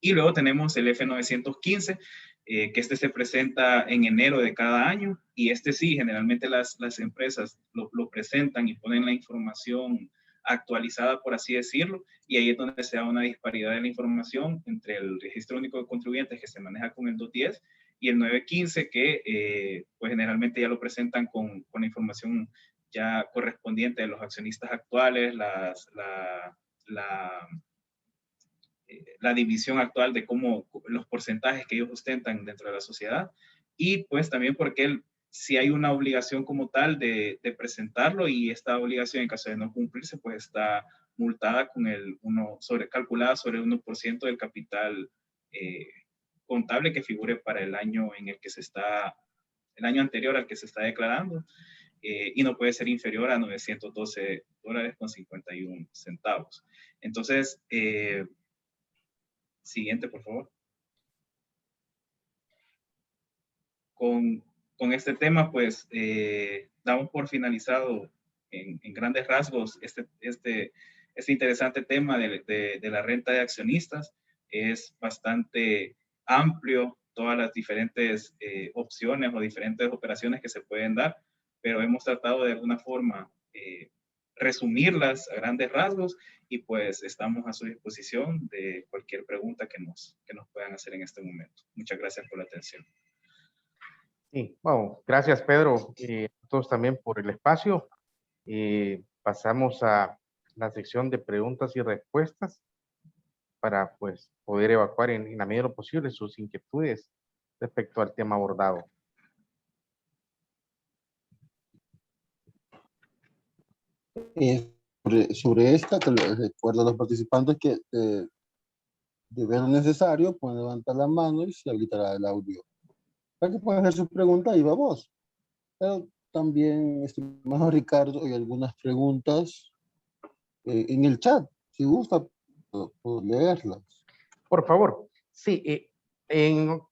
Y luego tenemos el F915, que este se presenta en enero de cada año, y este sí, generalmente las empresas lo presentan y ponen la información actualizada, por así decirlo, y ahí es donde se da una disparidad en la información entre el registro único de contribuyentes, que se maneja con el 210, y el 915, que pues generalmente ya lo presentan con la información ya correspondiente de los accionistas actuales, la división actual de cómo los porcentajes que ellos ostentan dentro de la sociedad, y pues también porque si hay una obligación como tal de presentarlo, y esta obligación en caso de no cumplirse pues está multada con calculada sobre el 1% del capital contable que figure para el año en el que el año anterior al que se está declarando, y no puede ser inferior a $912.51. Entonces, siguiente, por favor. Con este tema, pues, damos por finalizado en grandes rasgos este interesante tema de la renta de accionistas. Es bastante amplio todas las diferentes opciones o diferentes operaciones que se pueden dar, pero hemos tratado de alguna forma resumirlas a grandes rasgos, y pues estamos a su disposición de cualquier pregunta que nos puedan hacer en este momento. Muchas gracias por la atención. Sí, bueno, gracias Pedro, a todos también por el espacio. Pasamos a la sección de preguntas y respuestas para pues poder evacuar en la medida de lo posible sus inquietudes respecto al tema abordado. Sobre esta, que les recuerdo a los participantes que de ver lo necesario, pueden levantar la mano y se habilitará el audio para que puedan hacer sus preguntas y vamos. Pero también, estimado Ricardo, hay algunas preguntas en el chat. Si gusta, puedo leerlas. Por favor, sí,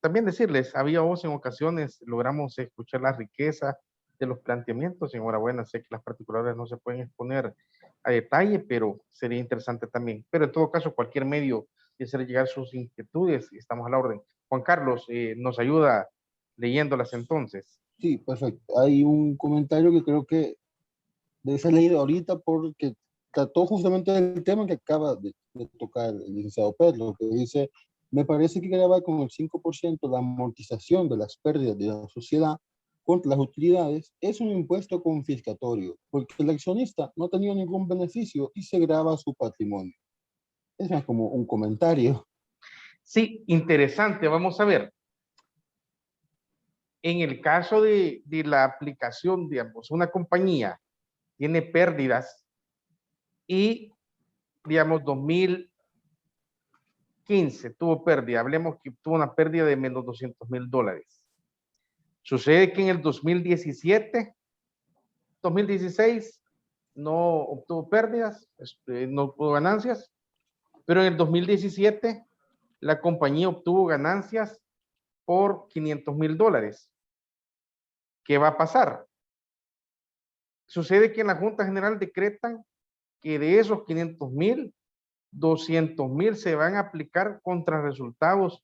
también decirles, había voz en ocasiones, logramos escuchar la riqueza de los planteamientos. Enhorabuena, sé que las particulares no se pueden exponer a detalle, pero sería interesante también. Pero en todo caso, cualquier medio de hacer llegar sus inquietudes, estamos a la orden. Juan Carlos, nos ayuda leyéndolas entonces. Sí, perfecto. Hay un comentario que creo que debe ser leído ahorita porque trató justamente el tema que acaba de tocar el licenciado Pedro, que dice, me parece que grabar con el 5% la amortización de las pérdidas de la sociedad contra las utilidades es un impuesto confiscatorio, porque el accionista no ha tenido ningún beneficio y se grava su patrimonio. Eso es como un comentario. Sí, interesante. Vamos a ver. En el caso de la aplicación, digamos, una compañía tiene pérdidas y, digamos, 2015 tuvo pérdida. Hablemos que tuvo una pérdida de menos $200,000. Sucede que en el 2017, 2016 no obtuvo pérdidas, no obtuvo ganancias, pero en el 2017 la compañía obtuvo ganancias por $500,000. ¿Qué va a pasar? Sucede que en la Junta General decretan que de esos 500,000, 200,000 se van a aplicar contra resultados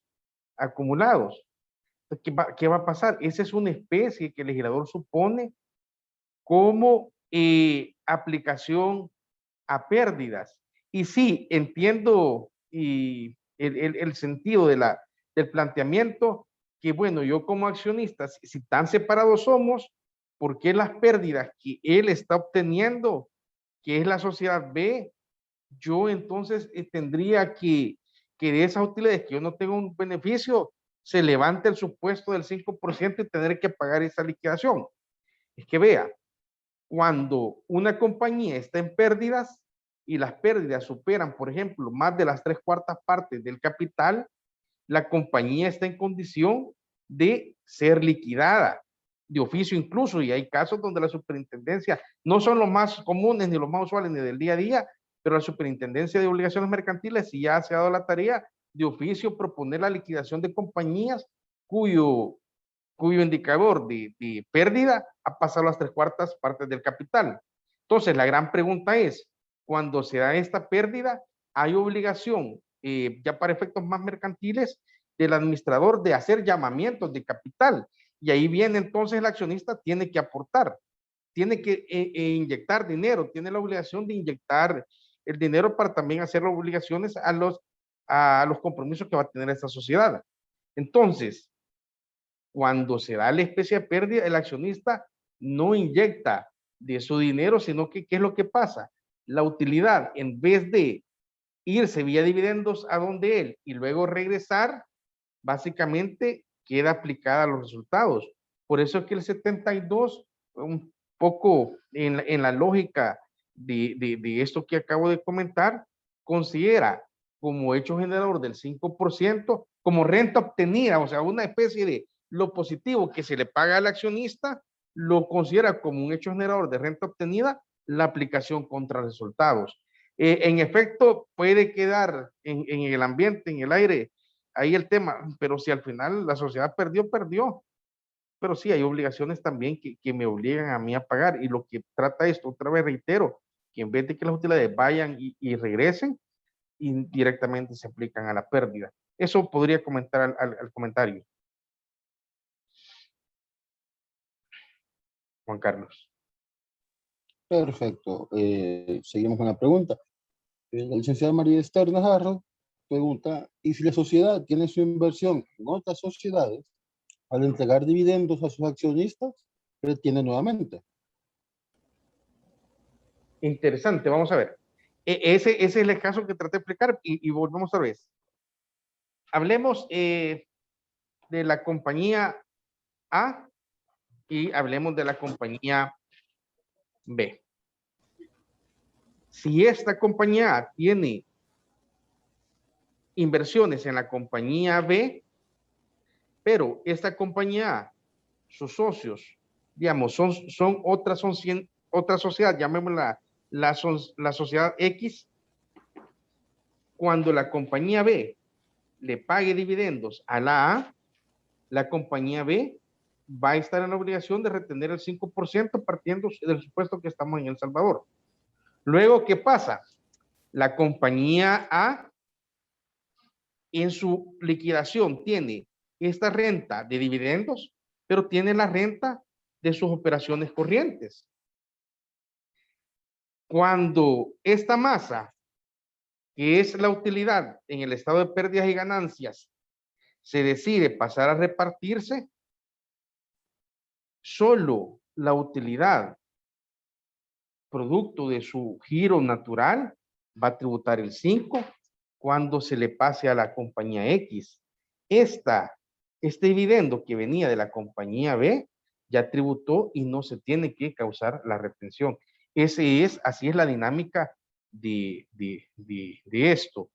acumulados. ¿Qué va a pasar? Esa es una especie que el legislador supone como aplicación a pérdidas. Y sí, entiendo y el sentido del planteamiento, que bueno, yo como accionista, si tan separados somos, ¿por qué las pérdidas que él está obteniendo, que es la sociedad B, yo entonces tendría que de esas utilidades que yo no tengo un beneficio, se levante el supuesto del 5% y tener que pagar esa liquidación? Es que vea, cuando una compañía está en pérdidas y las pérdidas superan, por ejemplo, más de las 3/4 partes del capital, la compañía está en condición de ser liquidada de oficio incluso, y hay casos donde la superintendencia, no son los más comunes ni los más usuales ni del día a día, pero la superintendencia de obligaciones mercantiles sí ya se ha dado la tarea de oficio proponer la liquidación de compañías cuyo indicador de pérdida ha pasado las 3/4 partes del capital. Entonces, la gran pregunta es, cuando se da esta pérdida, ¿hay obligación, ya para efectos más mercantiles, del administrador de hacer llamamientos de capital? Y ahí viene entonces el accionista, tiene que aportar, tiene que inyectar dinero, tiene la obligación de inyectar el dinero para también hacer las obligaciones a los compromisos que va a tener esta sociedad. Entonces, cuando se da la especie de pérdida, el accionista no inyecta de su dinero, sino que, ¿qué es lo que pasa? La utilidad, en vez de irse vía dividendos a donde él y luego regresar, básicamente queda aplicada a los resultados. Por eso es que el 72, un poco en la lógica de esto que acabo de comentar, considera como hecho generador del 5%, como renta obtenida, o sea, una especie de lo positivo que se le paga al accionista, lo considera como un hecho generador de renta obtenida, la aplicación contra resultados. En efecto, puede quedar en el ambiente, en el aire, ahí el tema, pero si al final la sociedad perdió, perdió. Pero sí, hay obligaciones también que me obligan a mí a pagar, y lo que trata esto, otra vez reitero, que en vez de que las utilidades vayan y regresen, indirectamente se aplican a la pérdida. Eso podría comentar al comentario. Juan Carlos. Perfecto. Seguimos con la pregunta. La licenciada María Esther Najarro pregunta, ¿y si la sociedad tiene su inversión en otras sociedades, al entregar dividendos a sus accionistas, retiene nuevamente? Interesante, vamos a ver. Ese es el caso que traté de explicar y volvemos otra vez. Hablemos de la compañía A y hablemos de la compañía B. Si esta compañía A tiene inversiones en la compañía B, pero esta compañía A, sus socios, digamos, son otras sociedad, llamémosla la sociedad X, cuando la compañía B le pague dividendos a la A, la compañía B va a estar en la obligación de retener el 5% partiendo del supuesto que estamos en El Salvador. Luego, ¿qué pasa? La compañía A en su liquidación tiene esta renta de dividendos, pero tiene la renta de sus operaciones corrientes. Cuando esta masa, que es la utilidad en el estado de pérdidas y ganancias, se decide pasar a repartirse, solo la utilidad producto de su giro natural va a tributar el 5 cuando se le pase a la compañía X. Este dividendo que venía de la compañía B ya tributó y no se tiene que causar la retención. Así es la dinámica de esto.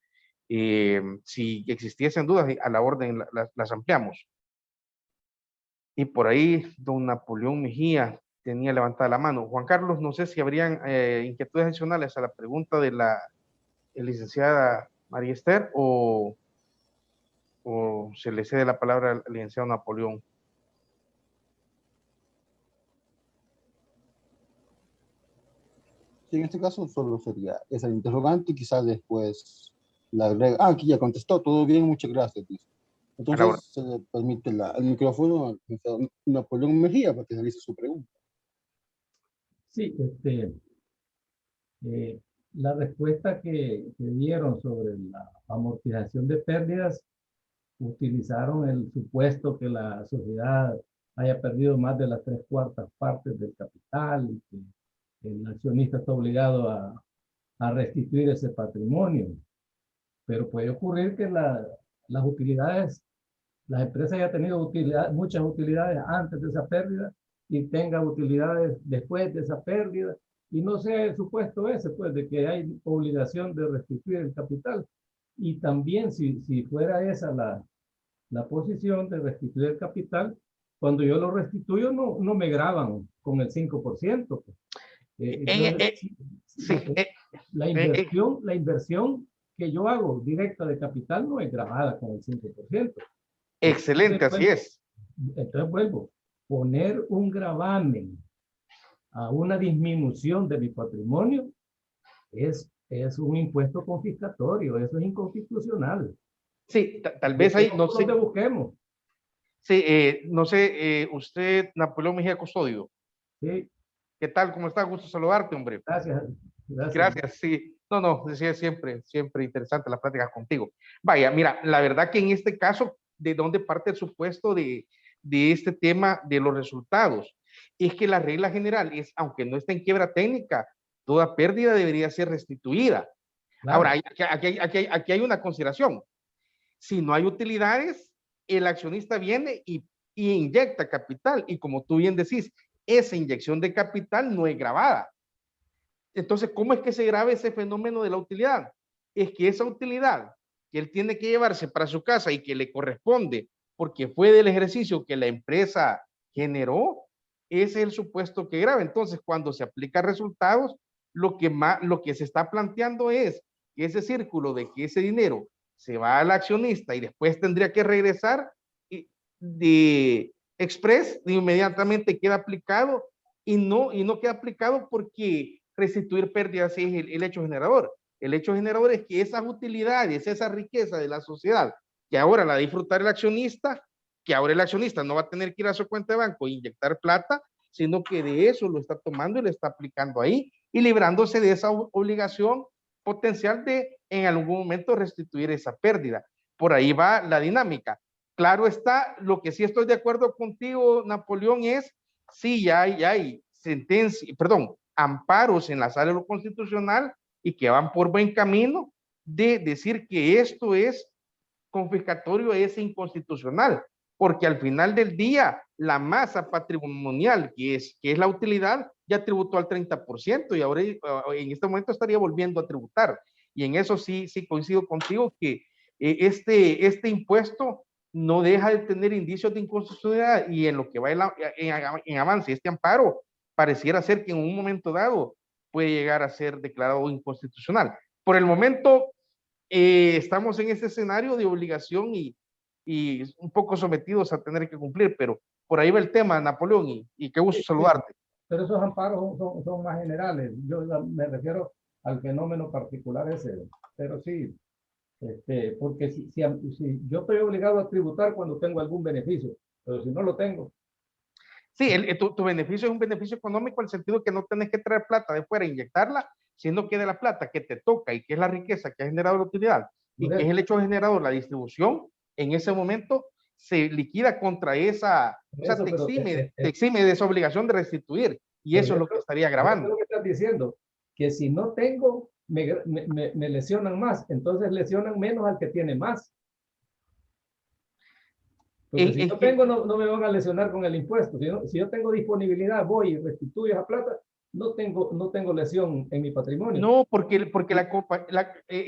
Si existiesen dudas, a la orden las ampliamos. Y por ahí, don Napoleón Mejía tenía levantada la mano. Juan Carlos, no sé si habrían inquietudes adicionales a la pregunta de la licenciada María Esther o se le cede la palabra al licenciado Napoleón. Sí, en este caso solo sería esa interrogante y quizás después la agrega. Ah, aquí ya contestó, todo bien, muchas gracias. Dice. Entonces se le permite el micrófono al licenciado Napoleón Mejía para que realice su pregunta. Sí, la respuesta que dieron sobre la amortización de pérdidas, utilizaron el supuesto que la sociedad haya perdido más de las 3/4 partes del capital y que el accionista está obligado a restituir ese patrimonio. Pero puede ocurrir que las utilidades, las empresas hayan tenido muchas utilidades antes de esa pérdida y tenga utilidades después de esa pérdida, y no sea el supuesto ese, pues, de que hay obligación de restituir el capital. Y también si fuera esa la posición de restituir el capital, cuando yo lo restituyo no me graban con el 5%. Pues. La inversión que yo hago directa de capital no es gravada con el 5%. Excelente, así es. Entonces vuelvo, poner un gravamen a una disminución de mi patrimonio es un impuesto confiscatorio, eso es inconstitucional. Sí, tal vez ahí, no sé. ¿Dónde busquemos? Sí, no sé, usted, Napoleón Mejía Custodio. Sí. ¿Qué tal? ¿Cómo está? Gusto saludarte, hombre. Gracias. Gracias, sí. No, decía siempre interesante las pláticas contigo. Vaya, mira, la verdad que en este caso, ¿de dónde parte el supuesto de este tema de los resultados? Es que la regla general es, aunque no esté en quiebra técnica, toda pérdida debería ser restituida. Claro. Ahora, aquí hay una consideración. Si no hay utilidades, el accionista viene y inyecta capital, y como tú bien decís, esa inyección de capital no es gravada. Entonces, ¿cómo es que se grava ese fenómeno de la utilidad? Es que esa utilidad que él tiene que llevarse para su casa y que le corresponde porque fue del ejercicio que la empresa generó, ese es el supuesto que grava. Entonces, cuando se aplica resultados, lo que se está planteando es que ese círculo de que ese dinero se va al accionista y después tendría que regresar de express, inmediatamente queda aplicado y no queda aplicado porque restituir pérdidas es el hecho generador. El hecho generador es que esas utilidades, esa riqueza de la sociedad, que ahora la va a disfrutar el accionista, que ahora el accionista no va a tener que ir a su cuenta de banco e inyectar plata, sino que de eso lo está tomando y lo está aplicando ahí y librándose de esa obligación potencial de en algún momento restituir esa pérdida. Por ahí va la dinámica. Claro está, lo que sí estoy de acuerdo contigo, Napoleón, es sí, ya hay amparos en la sala de lo constitucional y que van por buen camino de decir que esto es confiscatorio, es inconstitucional, porque al final del día la masa patrimonial que es la utilidad ya tributó al 30% y ahora en este momento estaría volviendo a tributar. Y en eso sí coincido contigo que este impuesto no deja de tener indicios de inconstitucionalidad y en lo que va en avance este amparo pareciera ser que en un momento dado puede llegar a ser declarado inconstitucional. Por el momento, estamos en este escenario de obligación y un poco sometidos a tener que cumplir, pero por ahí va el tema, Napoleón, y qué gusto saludarte. Pero esos amparos son más generales. Yo me refiero al fenómeno particular ese. Pero sí, porque si yo estoy obligado a tributar cuando tengo algún beneficio, pero si no lo tengo. Sí, tu beneficio es un beneficio económico en el sentido que no tenés que traer plata de fuera e inyectarla, sino que de la plata que te toca y que es la riqueza que ha generado la utilidad y que es el hecho generador, la distribución, en ese momento se liquida contra esa, o sea, te exime de esa obligación de restituir y eso es lo que estaría grabando. Es lo que estás diciendo, que si no tengo, me lesionan más, entonces lesionan menos al que tiene más. Porque si yo tengo, no me van a lesionar con el impuesto. Si yo tengo disponibilidad, voy y restituyo esa plata, no tengo lesión en mi patrimonio. No, porque en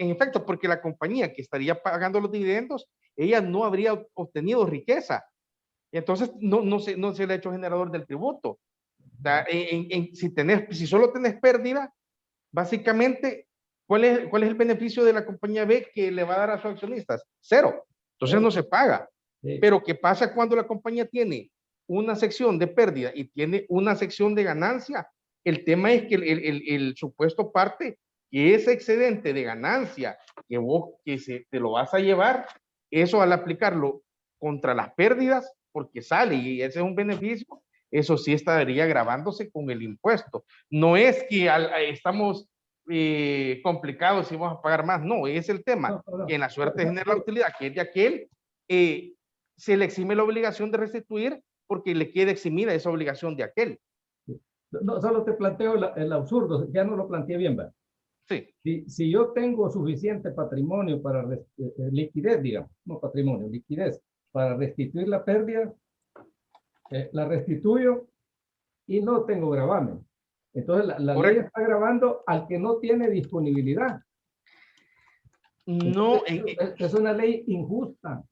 efecto, porque la compañía que estaría pagando los dividendos, ella no habría obtenido riqueza. Entonces, no se le ha hecho generador del tributo. O sea, si solo tenés pérdida, básicamente, ¿cuál es el beneficio de la compañía B que le va a dar a sus accionistas? Cero. Entonces no se paga. Sí. Pero ¿qué pasa cuando la compañía tiene una sección de pérdida y tiene una sección de ganancia? El tema es que el supuesto parte que ese excedente de ganancia te lo vas a llevar, eso al aplicarlo contra las pérdidas, porque sale y ese es un beneficio, eso sí estaría gravándose con el impuesto. No es que estamos complicados si vamos a pagar más, no, es el tema que en la suerte genera la utilidad, que es de aquel, se le exime la obligación de restituir porque le queda eximida esa obligación de aquel. No, solo te planteo el absurdo, ya no lo planteé bien, ¿verdad? Sí. Si yo tengo suficiente patrimonio para liquidez, digamos, no patrimonio, liquidez, para restituir la pérdida, la restituyo y no tengo gravamen. Entonces la ley está gravando al que no tiene disponibilidad. No, es una ley injusta.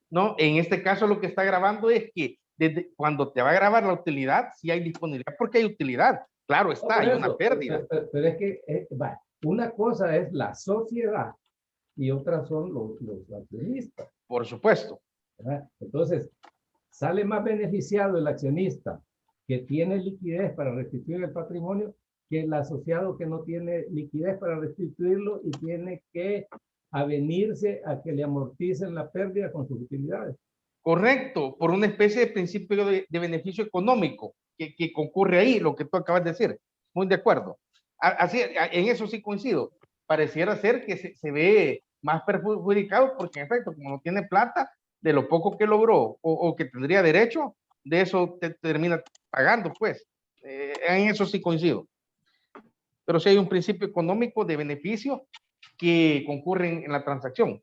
No, en este caso lo que está grabando es que desde cuando te va a grabar la utilidad, sí hay disponibilidad porque hay utilidad. Claro está, hay una pérdida. Pero es que una cosa es la sociedad y otra son los accionistas. Por supuesto. ¿Verdad? Entonces, sale más beneficiado el accionista que tiene liquidez para restituir el patrimonio que el asociado que no tiene liquidez para restituirlo y tiene que avenirse a que le amorticen la pérdida con sus utilidades. Correcto, por una especie de principio de beneficio económico que concurre ahí, lo que tú acabas de decir. Muy de acuerdo. Así, en eso sí coincido. Pareciera ser que se ve más perjudicado porque en efecto, como no tiene plata, de lo poco que logró o que tendría derecho, de eso te termina pagando, pues. En eso sí coincido. Pero sí hay un principio económico de beneficio que concurren en la transacción.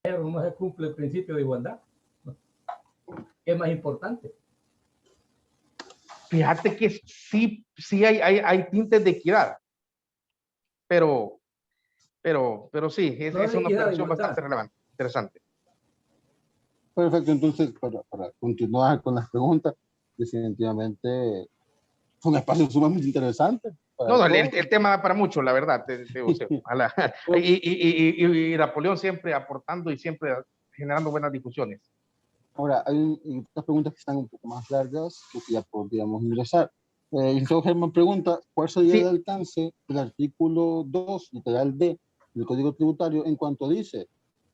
Pero no se cumple el principio de igualdad. ¿Qué es más importante? Fíjate que sí hay tintes de equidad, pero sí, es una operación bastante relevante, interesante. Perfecto, entonces para continuar con las preguntas, definitivamente fue un espacio sumamente interesante. No, el tema da para mucho, la verdad. Y Napoleón siempre aportando y siempre generando buenas discusiones. Ahora, hay unas preguntas que están un poco más largas que ya podríamos ingresar. Licenciado Germán pregunta, ¿cuál sería el alcance del artículo 2, literal D, del Código Tributario en cuanto dice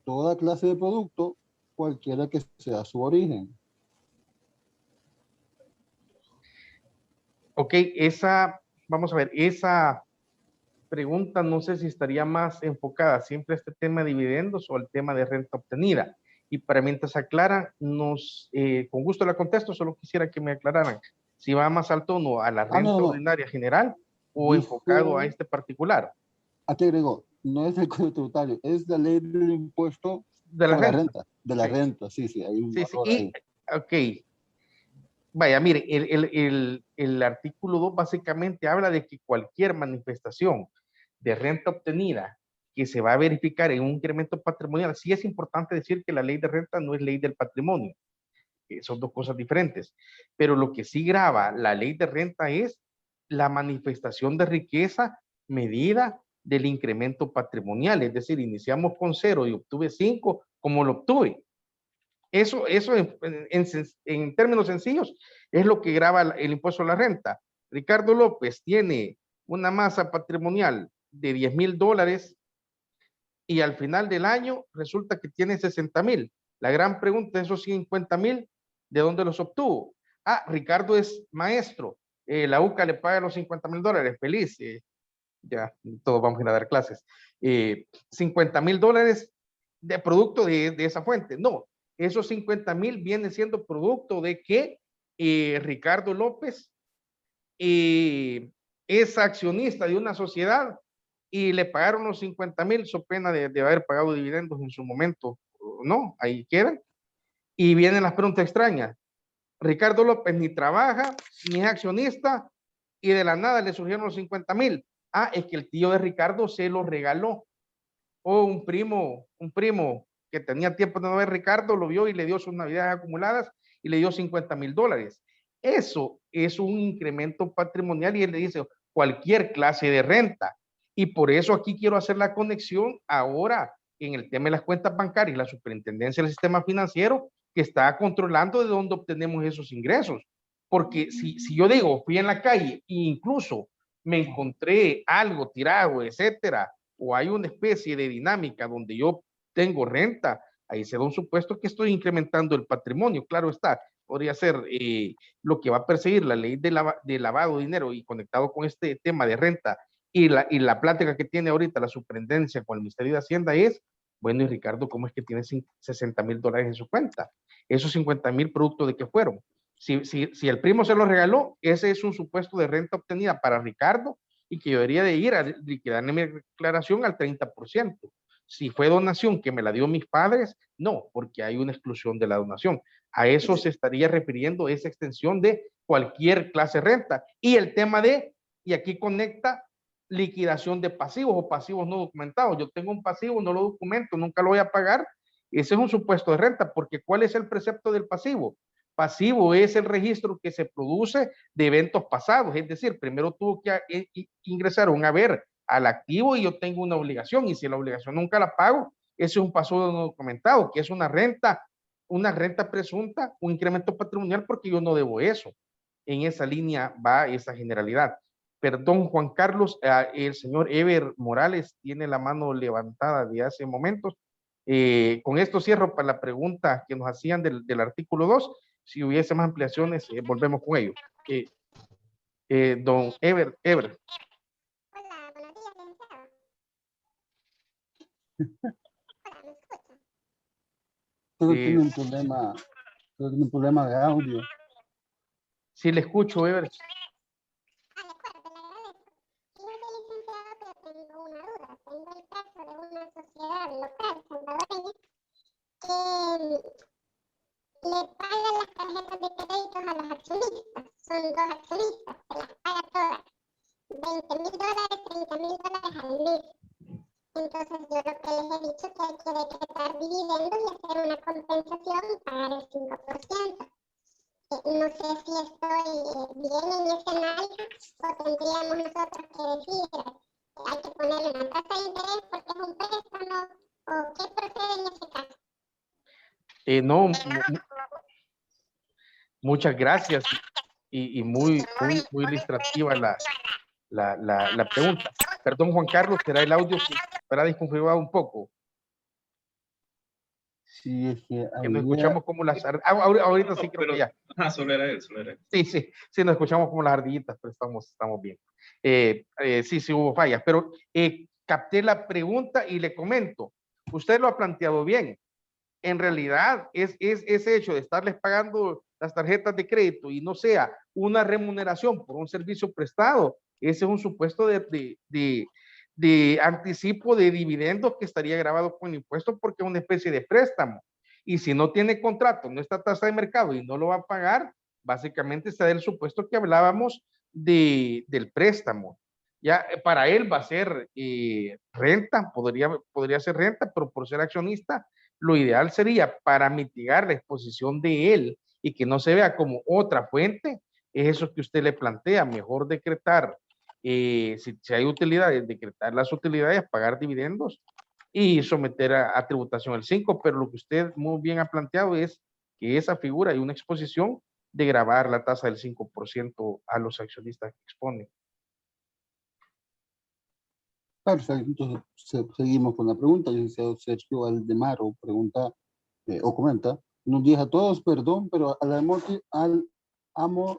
toda clase de producto, cualquiera que sea su origen? Ok, vamos a ver, esa pregunta no sé si estaría más enfocada siempre a este tema de dividendos o al tema de renta obtenida. Y para mientras aclaran, con gusto la contesto, solo quisiera que me aclararan si va más al tono a la renta ordinaria general o enfocado a este particular. Aquí agregó, no es el Código Tributario, es la ley del impuesto de la renta. De la renta, sí, hay un valor ahí. Ok. Vaya, mire, el artículo 2 básicamente habla de que cualquier manifestación de renta obtenida que se va a verificar en un incremento patrimonial, sí es importante decir que la ley de renta no es ley del patrimonio, son dos cosas diferentes, pero lo que sí grava la ley de renta es la manifestación de riqueza medida del incremento patrimonial, es decir, iniciamos con 0 y obtuve 5, como lo obtuve. Eso en términos sencillos es lo que grava el impuesto a la renta. Ricardo López tiene una masa patrimonial de $10,000 y al final del año resulta que tiene 60,000. La gran pregunta es esos 50,000, ¿de dónde los obtuvo? Ah, Ricardo es maestro, la UCA le paga los $50,000, feliz, ya todos vamos a ir a dar clases. $50,000 de producto de esa fuente. No, esos 50,000 vienen siendo producto de que Ricardo López es accionista de una sociedad y le pagaron los 50,000, so pena de haber pagado dividendos en su momento. No, ahí quedan. Y vienen las preguntas extrañas. Ricardo López ni trabaja, ni es accionista, y de la nada le surgieron los 50,000. Ah, es que el tío de Ricardo se lo regaló. O un primo que tenía tiempo de no ver Ricardo, lo vio y le dio sus navidades acumuladas y le dio $50,000. Eso es un incremento patrimonial y él le dice cualquier clase de renta. Y por eso aquí quiero hacer la conexión ahora en el tema de las cuentas bancarias, la superintendencia del sistema financiero que está controlando de dónde obtenemos esos ingresos. Porque si yo digo, fui en la calle e incluso me encontré algo tirado, etcétera, o hay una especie de dinámica donde yo tengo renta, ahí se da un supuesto que estoy incrementando el patrimonio. Claro está, podría ser lo que va a perseguir la ley de lavado de dinero y conectado con este tema de renta y la plática que tiene ahorita la superintendencia con el Ministerio de Hacienda es, bueno, y Ricardo, ¿cómo es que tiene $60,000 en su cuenta? Esos 50,000 producto de qué fueron. Si el primo se lo regaló, ese es un supuesto de renta obtenida para Ricardo y que yo debería de ir a liquidar mi declaración al 30%. Si fue donación que me la dio mis padres, no, porque hay una exclusión de la donación. A eso se estaría refiriendo esa extensión de cualquier clase de renta. Y el tema y aquí conecta liquidación de pasivos o pasivos no documentados. Yo tengo un pasivo, no lo documento, nunca lo voy a pagar. Ese es un supuesto de renta, porque ¿cuál es el precepto del pasivo? Pasivo es el registro que se produce de eventos pasados, es decir, primero tuvo que ingresar un haber al activo y yo tengo una obligación, y si la obligación nunca la pago, ese es un pasivo no documentado, que es una renta presunta, un incremento patrimonial porque yo no debo eso. En esa línea va esa generalidad. Perdón, Juan Carlos, el señor Ever Morales tiene la mano levantada de hace momentos. Con esto cierro para la pregunta que nos hacían del artículo 2. Si hubiese más ampliaciones, volvemos con ello. Don Ever. Hola, buenos días, licenciado. Hola, ¿me escucha? Creo que tiene un problema de audio. Sí, le escucho, Ever. De acuerdo, le agradezco. Fíjese, licenciado, que tengo una duda. Tengo el caso de una sociedad local salvadoreña que le paga las tarjetas de crédito a los accionistas. Son 2 accionistas, se las paga todas. $20,000, $30,000 al mes. Entonces yo lo que les he dicho es que hay que decretar dividendos y hacer una compensación y pagar el 5%. No sé si estoy bien en ese análisis o tendríamos nosotros que decir hay que ponerle una tasa de interés porque es un préstamo o qué procede en ese caso. No, muchas gracias y muy ilustrativa la pregunta. Perdón, Juan Carlos, será el audio para desconfigurar un poco. Sí, es que nos escuchamos como las ahorita sí creo que ya. Solo era él. Sí, nos escuchamos como las ardillitas, pero estamos bien. Sí hubo fallas, pero capté la pregunta y le comento. Usted lo ha planteado bien. En realidad, ese hecho de estarles pagando las tarjetas de crédito y no sea una remuneración por un servicio prestado, ese es un supuesto de anticipo de dividendos que estaría grabado con impuesto porque es una especie de préstamo. Y si no tiene contrato, no está tasa de mercado y no lo va a pagar, básicamente está del supuesto que hablábamos del préstamo. Ya para él va a ser renta, podría ser renta, pero por ser accionista, lo ideal sería para mitigar la exposición de él y que no se vea como otra fuente, es eso que usted le plantea, mejor decretar si hay utilidades, decretar las utilidades, pagar dividendos y someter a tributación el 5%, pero lo que usted muy bien ha planteado es que esa figura hay una exposición de gravar la tasa del 5% a los accionistas que exponen. Perfecto, entonces seguimos con la pregunta. El licenciado Sergio Aldemaro pregunta o comenta: buenos días a todos, perdón, pero al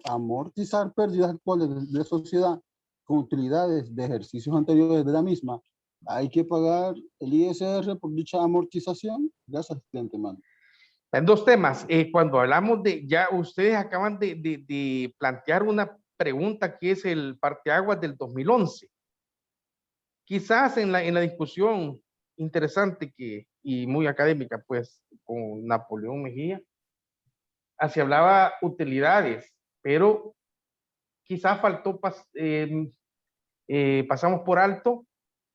amortizar pérdidas actuales de la sociedad con utilidades de ejercicios anteriores de la misma, ¿hay que pagar el ISR por dicha amortización? Gracias, cliente, mano. En dos temas. Cuando hablamos de, ya ustedes acaban de plantear una pregunta que es el parteaguas del 2011. Quizás en la discusión interesante y muy académica, pues, con Napoleón Mejía, se hablaba utilidades, pero quizás faltó, pasamos por alto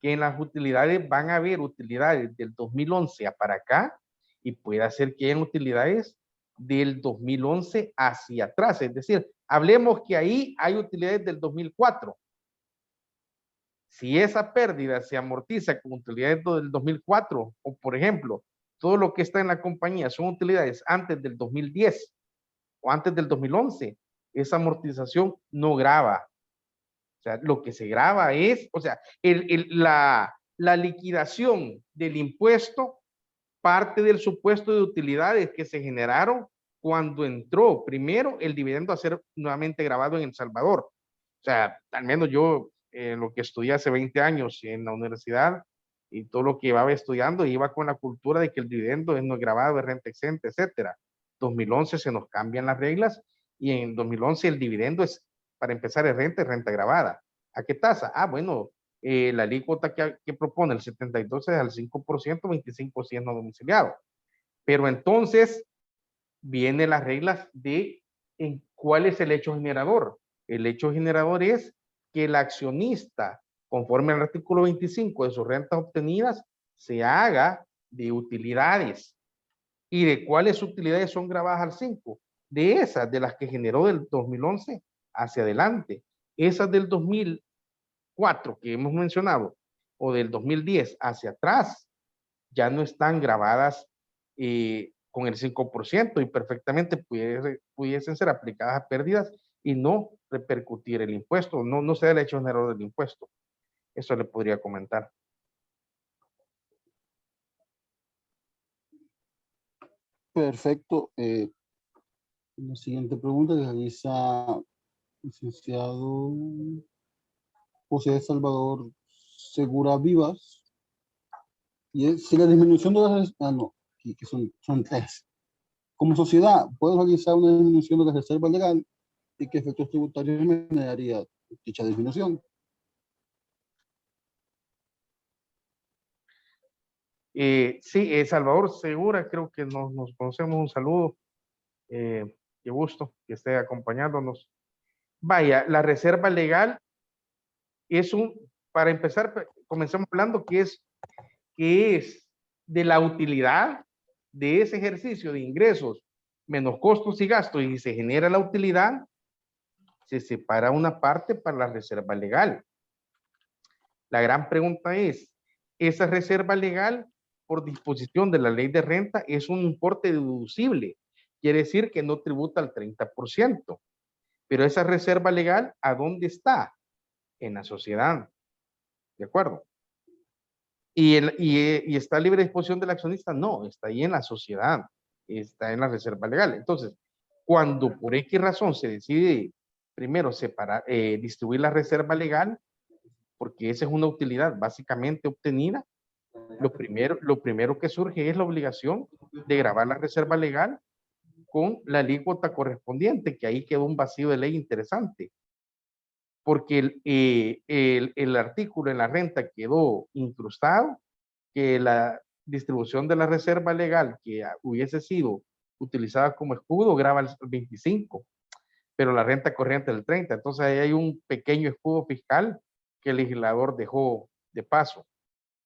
que en las utilidades van a haber utilidades del 2011 para acá y puede ser que hayan utilidades del 2011 hacia atrás. Es decir, hablemos que ahí hay utilidades del 2004. Si esa pérdida se amortiza con utilidades del 2004, o por ejemplo, todo lo que está en la compañía son utilidades antes del 2010 o antes del 2011, esa amortización no grava. O sea, lo que se grava es, o sea, la liquidación del impuesto parte del supuesto de utilidades que se generaron cuando entró primero el dividendo a ser nuevamente grabado en El Salvador. O sea, al menos yo, lo que estudié hace 20 años en la universidad y todo lo que iba estudiando, iba con la cultura de que el dividendo es no grabado, es renta exenta, etcétera. 2011 se nos cambian las reglas y en 2011 el dividendo es, para empezar, es renta grabada. ¿A qué tasa? Ah, bueno, la alícuota que propone el 72 es al 5%, 25% no domiciliado. Pero entonces vienen las reglas de en cuál es el hecho generador. El hecho generador es que el accionista, conforme al artículo 25 de sus rentas obtenidas, se haga de utilidades. ¿Y de cuáles utilidades son grabadas al 5? De esas, de las que generó del 2011 hacia adelante. Esas del 2004 que hemos mencionado, o del 2010 hacia atrás, ya no están grabadas con el 5% y perfectamente pudiesen ser aplicadas a pérdidas y no repercutir el impuesto, no sea el hecho generador del impuesto. Eso le podría comentar. Perfecto. La siguiente pregunta la realiza el licenciado José Salvador Segura Vivas. Y es si la disminución de las... que son tres. Como sociedad, ¿puede realizar una disminución de la reserva legal y qué efectos tributarios me daría dicha disminución? Sí, Salvador Segura, creo que nos conocemos. Un saludo. Qué gusto que esté acompañándonos. Vaya, la reserva legal es para empezar, comencemos hablando que es de la utilidad de ese ejercicio de ingresos menos costos y gastos y se genera la utilidad, se separa una parte para la reserva legal. La gran pregunta es, esa reserva legal, por disposición de la ley de renta, es un importe deducible. Quiere decir que no tributa al 30%. Pero esa reserva legal, ¿a dónde está? En la sociedad. ¿De acuerdo? ¿Y está a libre disposición del accionista? No, está ahí en la sociedad. Está en la reserva legal. Entonces, cuando por X razón se decide primero separar, distribuir la reserva legal, porque esa es una utilidad básicamente obtenida, lo primero que surge es la obligación de gravar la reserva legal con la alícuota correspondiente, que ahí quedó un vacío de ley interesante, porque el artículo en la renta quedó incrustado, que la distribución de la reserva legal que hubiese sido utilizada como escudo graba el 25, pero la renta corriente el 30. Entonces ahí hay un pequeño escudo fiscal que el legislador dejó de paso.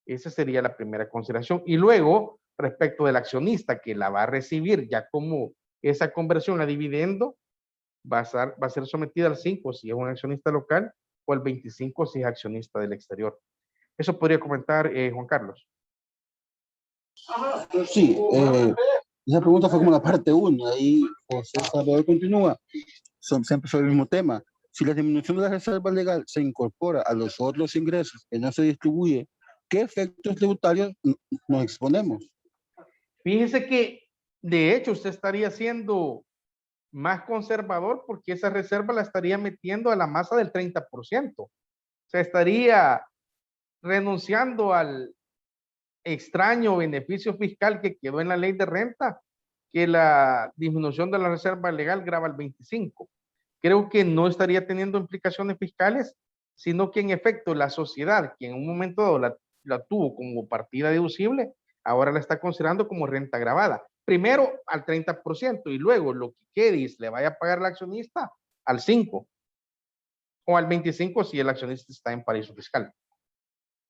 Esa sería la primera consideración. Y luego, respecto del accionista que la va a recibir, ya como esa conversión a dividendo va a ser sometida al 5 si es un accionista local o el 25% si es accionista del exterior. Eso podría comentar Juan Carlos. Sí, esa pregunta fue como la parte 1. Ahí José Salvador continúa. Siempre sobre el mismo tema. Si la disminución de la reserva legal se incorpora a los otros ingresos que no se distribuye, ¿qué efectos tributarios nos exponemos? Fíjese que, de hecho, usted estaría siendo más conservador porque esa reserva la estaría metiendo a la masa del 30%. O sea, estaría renunciando al extraño beneficio fiscal que quedó en la ley de renta, que la disminución de la reserva legal grava el 25%. Creo que no estaría teniendo implicaciones fiscales, sino que en efecto la sociedad, que en un momento dado la tuvo como partida deducible, ahora la está considerando como renta gravada. Primero al 30% y luego lo que quede y se le vaya a pagar al accionista al 5% o al 25% si el accionista está en paraíso fiscal.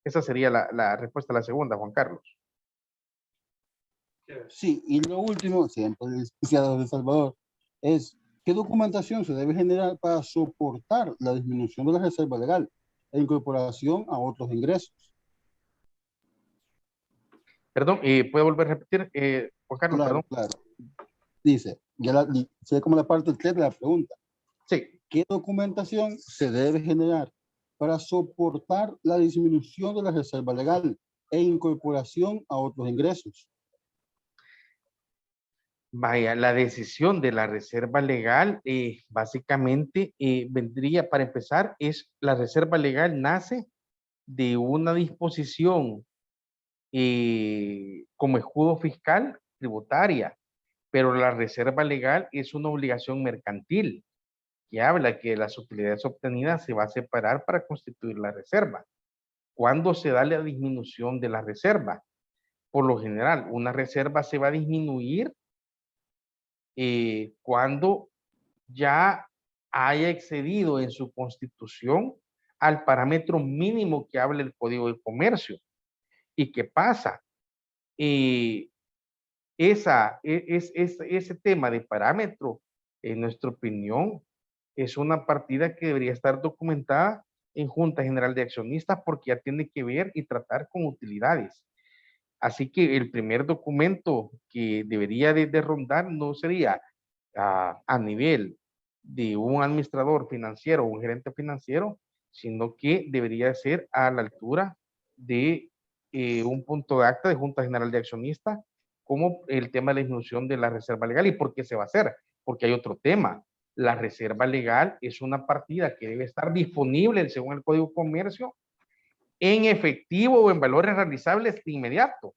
Esa sería la respuesta a la segunda, Juan Carlos. Sí, y lo último, siempre el licenciado de El Salvador, es ¿qué documentación se debe generar para soportar la disminución de la reserva legal e incorporación a otros ingresos? Perdón, ¿puedo volver a repetir, Juan Carlos? Claro, Perdón. claro. Dice, sería como la parte 3 de la pregunta. Sí. ¿Qué documentación se debe generar para soportar la disminución de la reserva legal e incorporación a otros ingresos? Vaya, la decisión de la reserva legal básicamente vendría, para empezar, la reserva legal nace de una disposición como escudo fiscal tributaria, pero la reserva legal es una obligación mercantil que habla que las utilidades obtenidas se va a separar para constituir la reserva. ¿Cuándo se da la disminución de la reserva? Por lo general, una reserva se va a disminuir cuando ya haya excedido en su constitución al parámetro mínimo que habla el Código de Comercio. ¿Y qué pasa? Ese tema de parámetro, en nuestra opinión, es una partida que debería estar documentada en Junta General de Accionistas porque ya tiene que ver y tratar con utilidades. Así que el primer documento que debería de rondar no sería a nivel de un administrador financiero o un gerente financiero, sino que debería ser a la altura de un punto de acta de Junta General de Accionistas, como el tema de la disminución de la reserva legal. ¿Y por qué se va a hacer? Porque hay otro tema. La reserva legal es una partida que debe estar disponible, según el Código de Comercio, en efectivo o en valores realizables de inmediato.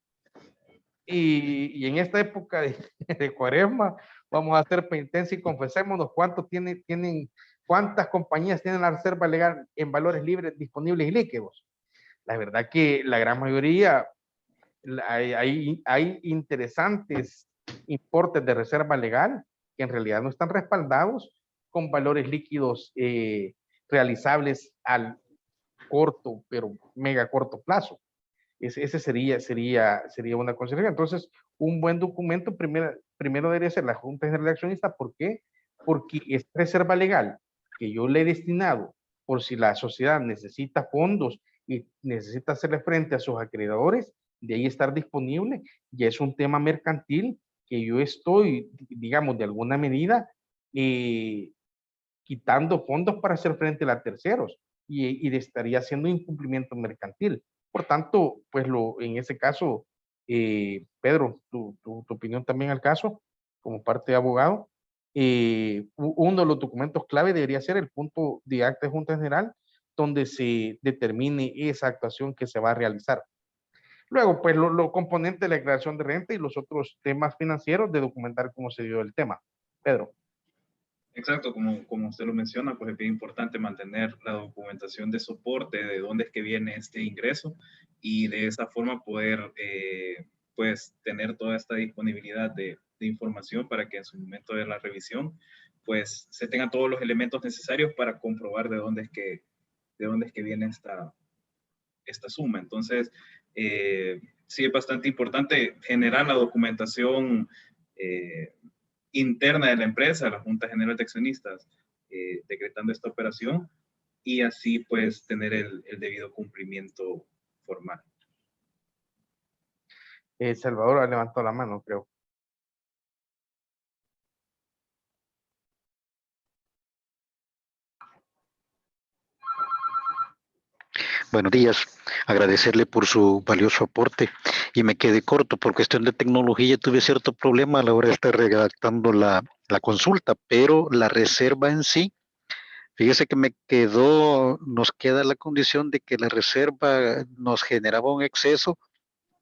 Y en esta época de Cuaresma, vamos a hacer penitencia y confesémonos cuántas compañías tienen la reserva legal en valores libres, disponibles y líquidos. La verdad que la gran mayoría, hay interesantes importes de reserva legal que en realidad no están respaldados con valores líquidos realizables al corto, pero mega corto plazo. Ese sería una consideración. Entonces, un buen documento primero debería ser la Junta General de Accionistas. ¿Por qué? Porque es reserva legal que yo le he destinado por si la sociedad necesita fondos y necesita hacerle frente a sus acreedores, de ahí estar disponible. Y es un tema mercantil que yo estoy, digamos, de alguna medida, quitando fondos para hacer frente a terceros y estaría haciendo incumplimiento mercantil. Por tanto, pues en ese caso, Pedro, tu opinión también al caso, como parte de abogado, uno de los documentos clave debería ser el punto de acta de Junta General, donde se determine esa actuación que se va a realizar. Luego, pues los componentes de la declaración de renta y los otros temas financieros de documentar cómo se dio el tema. Pedro. Exacto, como usted lo menciona, pues es bien importante mantener la documentación de soporte de dónde es que viene este ingreso y de esa forma poder pues tener toda esta disponibilidad de información para que en su momento de la revisión pues se tengan todos los elementos necesarios para comprobar de dónde es que viene esta suma. Entonces, sí es bastante importante generar la documentación interna de la empresa, la Junta General de Accionistas, decretando esta operación, y así pues tener el debido cumplimiento formal. Salvador ha levantado la mano, creo. Buenos días, agradecerle por su valioso aporte y me quedé corto por cuestión de tecnología, tuve cierto problema a la hora de estar redactando la consulta, pero la reserva en sí, fíjese que nos queda la condición de que la reserva nos generaba un exceso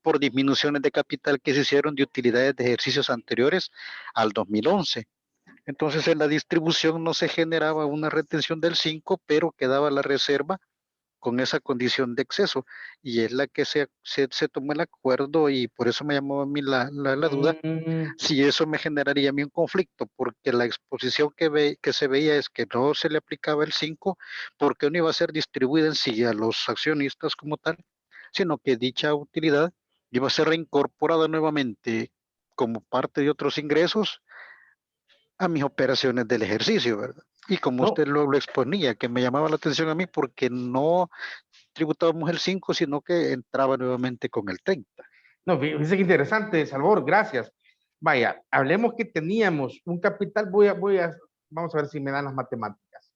por disminuciones de capital que se hicieron de utilidades de ejercicios anteriores al 2011. Entonces en la distribución no se generaba una retención del 5, pero quedaba la reserva con esa condición de exceso y es la que se tomó el acuerdo y por eso me llamó a mí la duda si eso me generaría a mí un conflicto, porque la exposición que se veía es que no se le aplicaba el 5 porque no iba a ser distribuida en sí a los accionistas como tal, sino que dicha utilidad iba a ser reincorporada nuevamente como parte de otros ingresos a mis operaciones del ejercicio, ¿verdad? Y como No, usted lo exponía, que me llamaba la atención a mí porque no tributábamos el 5, sino que entraba nuevamente con el 30. no, fíjese que interesante, Salvador, gracias. Vaya, hablemos que teníamos un capital, vamos a ver si me dan las matemáticas.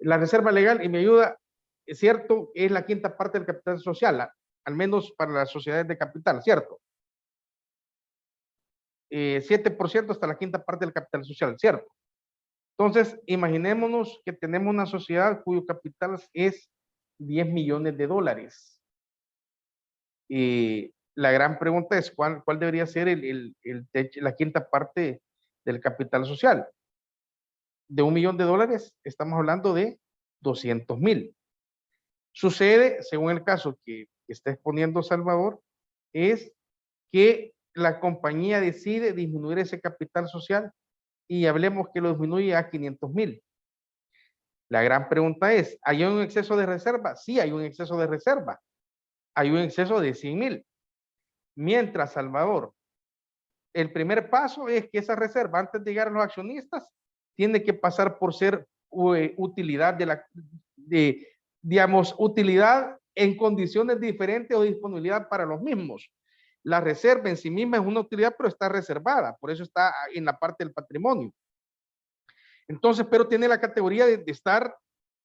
La reserva legal, y me ayuda, es cierto, es la quinta parte del capital social, al menos para las sociedades de capital, ¿cierto? 7% hasta la quinta parte del capital social, ¿cierto? Entonces, imaginémonos que tenemos una sociedad cuyo capital es 10 millones de dólares. La gran pregunta es, ¿cuál debería ser la quinta parte del capital social? De $1 millón, estamos hablando de 200,000. Sucede, según el caso que está exponiendo Salvador, es que la compañía decide disminuir ese capital social y hablemos que lo disminuye a 500,000. La gran pregunta es, ¿hay un exceso de reserva? Sí, hay un exceso de reserva. Hay un exceso de 100,000. Mientras, Salvador, el primer paso es que esa reserva, antes de llegar a los accionistas, tiene que pasar por ser utilidad digamos, utilidad en condiciones diferentes o disponibilidad para los mismos. La reserva en sí misma es una utilidad, pero está reservada, por eso está en la parte del patrimonio. Entonces, pero tiene la categoría de estar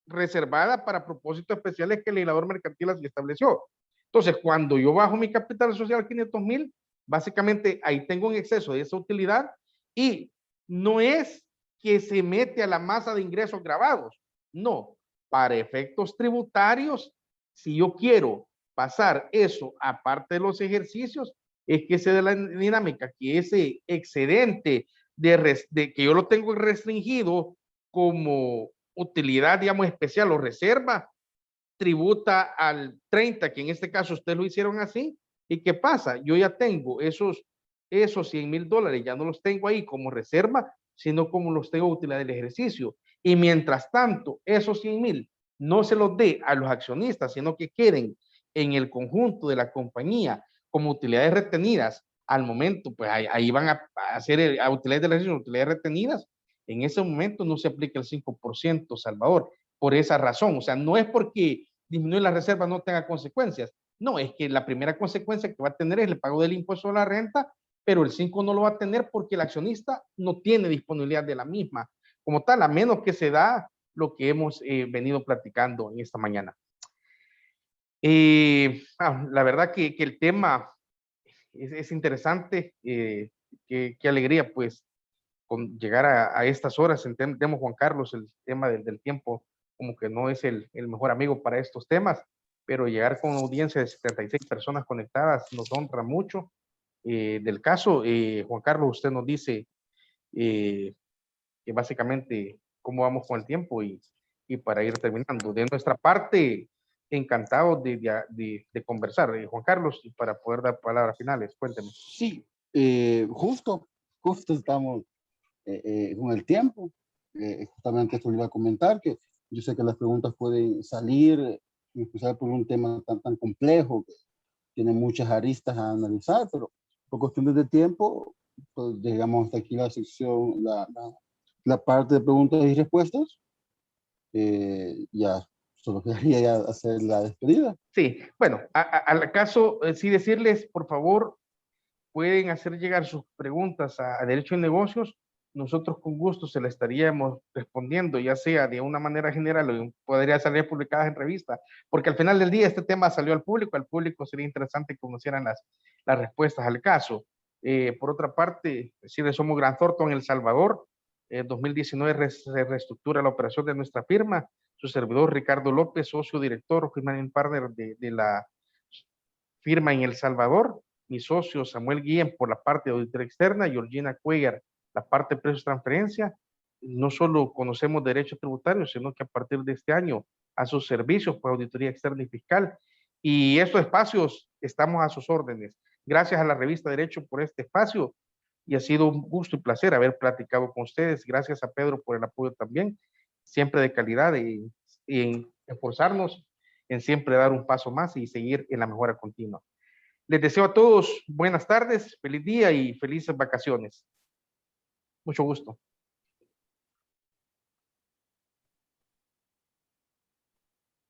reservada para propósitos especiales que el legislador mercantil así estableció. Entonces, cuando yo bajo mi capital social a 500,000, básicamente ahí tengo un exceso de esa utilidad y no es que se mete a la masa de ingresos grabados. No, para efectos tributarios, si yo quiero pasar eso aparte de los ejercicios, es que se dé la dinámica, que ese excedente de que yo lo tengo restringido como utilidad, digamos, especial o reserva, tributa al 30, que en este caso ustedes lo hicieron así. ¿Y qué pasa? Yo ya tengo esos $100,000, ya no los tengo ahí como reserva, sino como los tengo utilidad del ejercicio. Y mientras tanto, esos 100,000 no se los dé a los accionistas, sino que queden en el conjunto de la compañía como utilidades retenidas. Al momento, pues ahí van a hacer a utilidades del ejercicio, utilidades retenidas. En ese momento no se aplica el 5%, Salvador, por esa razón. O sea, no es porque disminuir las reservas no tenga consecuencias. No, es que la primera consecuencia que va a tener es el pago del impuesto a la renta, pero el 5 no lo va a tener porque el accionista no tiene disponibilidad de la misma como tal, a menos que se da lo que hemos venido platicando en esta mañana. La verdad que el tema es interesante. Qué alegría, pues, con llegar a estas horas. Entendemos, Juan Carlos, el tema del tiempo como que no es el mejor amigo para estos temas, pero llegar con una audiencia de 76 personas conectadas nos honra mucho. Del caso, Juan Carlos, usted nos dice que básicamente cómo vamos con el tiempo y para ir terminando. De nuestra parte, encantado de conversar. Juan Carlos, y para poder dar palabras finales, cuénteme. Sí, justo estamos con el tiempo. Justamente esto le iba a comentar, que yo sé que las preguntas pueden salir, en especial por un tema tan complejo, que tiene muchas aristas a analizar, pero por cuestiones de tiempo, pues llegamos hasta aquí la sección, la parte de preguntas y respuestas. Ya Solo quería ya hacer la despedida. Sí, bueno, al acaso, sí decirles, por favor, pueden hacer llegar sus preguntas a Derecho y Negocios. Nosotros con gusto se las estaríamos respondiendo, ya sea de una manera general o podría salir publicadas en revista, porque al final del día este tema salió al público sería interesante que conocieran las respuestas al caso. Por otra parte, decirles, somos Grant Thornton El Salvador. En 2019 se reestructura la operación de nuestra firma. Su servidor Ricardo López, socio director, managing partner de la firma en El Salvador. Mi socio Samuel Guillén por la parte de auditoría externa, Georgina Cuellar, la parte de precios de transferencia. No solo conocemos derechos tributarios, sino que a partir de este año a sus servicios por auditoría externa y fiscal. Y estos espacios estamos a sus órdenes. Gracias a la revista Derecho por este espacio y ha sido un gusto y placer haber platicado con ustedes. Gracias a Pedro por el apoyo también, siempre de calidad y en esforzarnos en siempre dar un paso más y seguir en la mejora continua. Les deseo a todos buenas tardes, feliz día y felices vacaciones. Mucho gusto.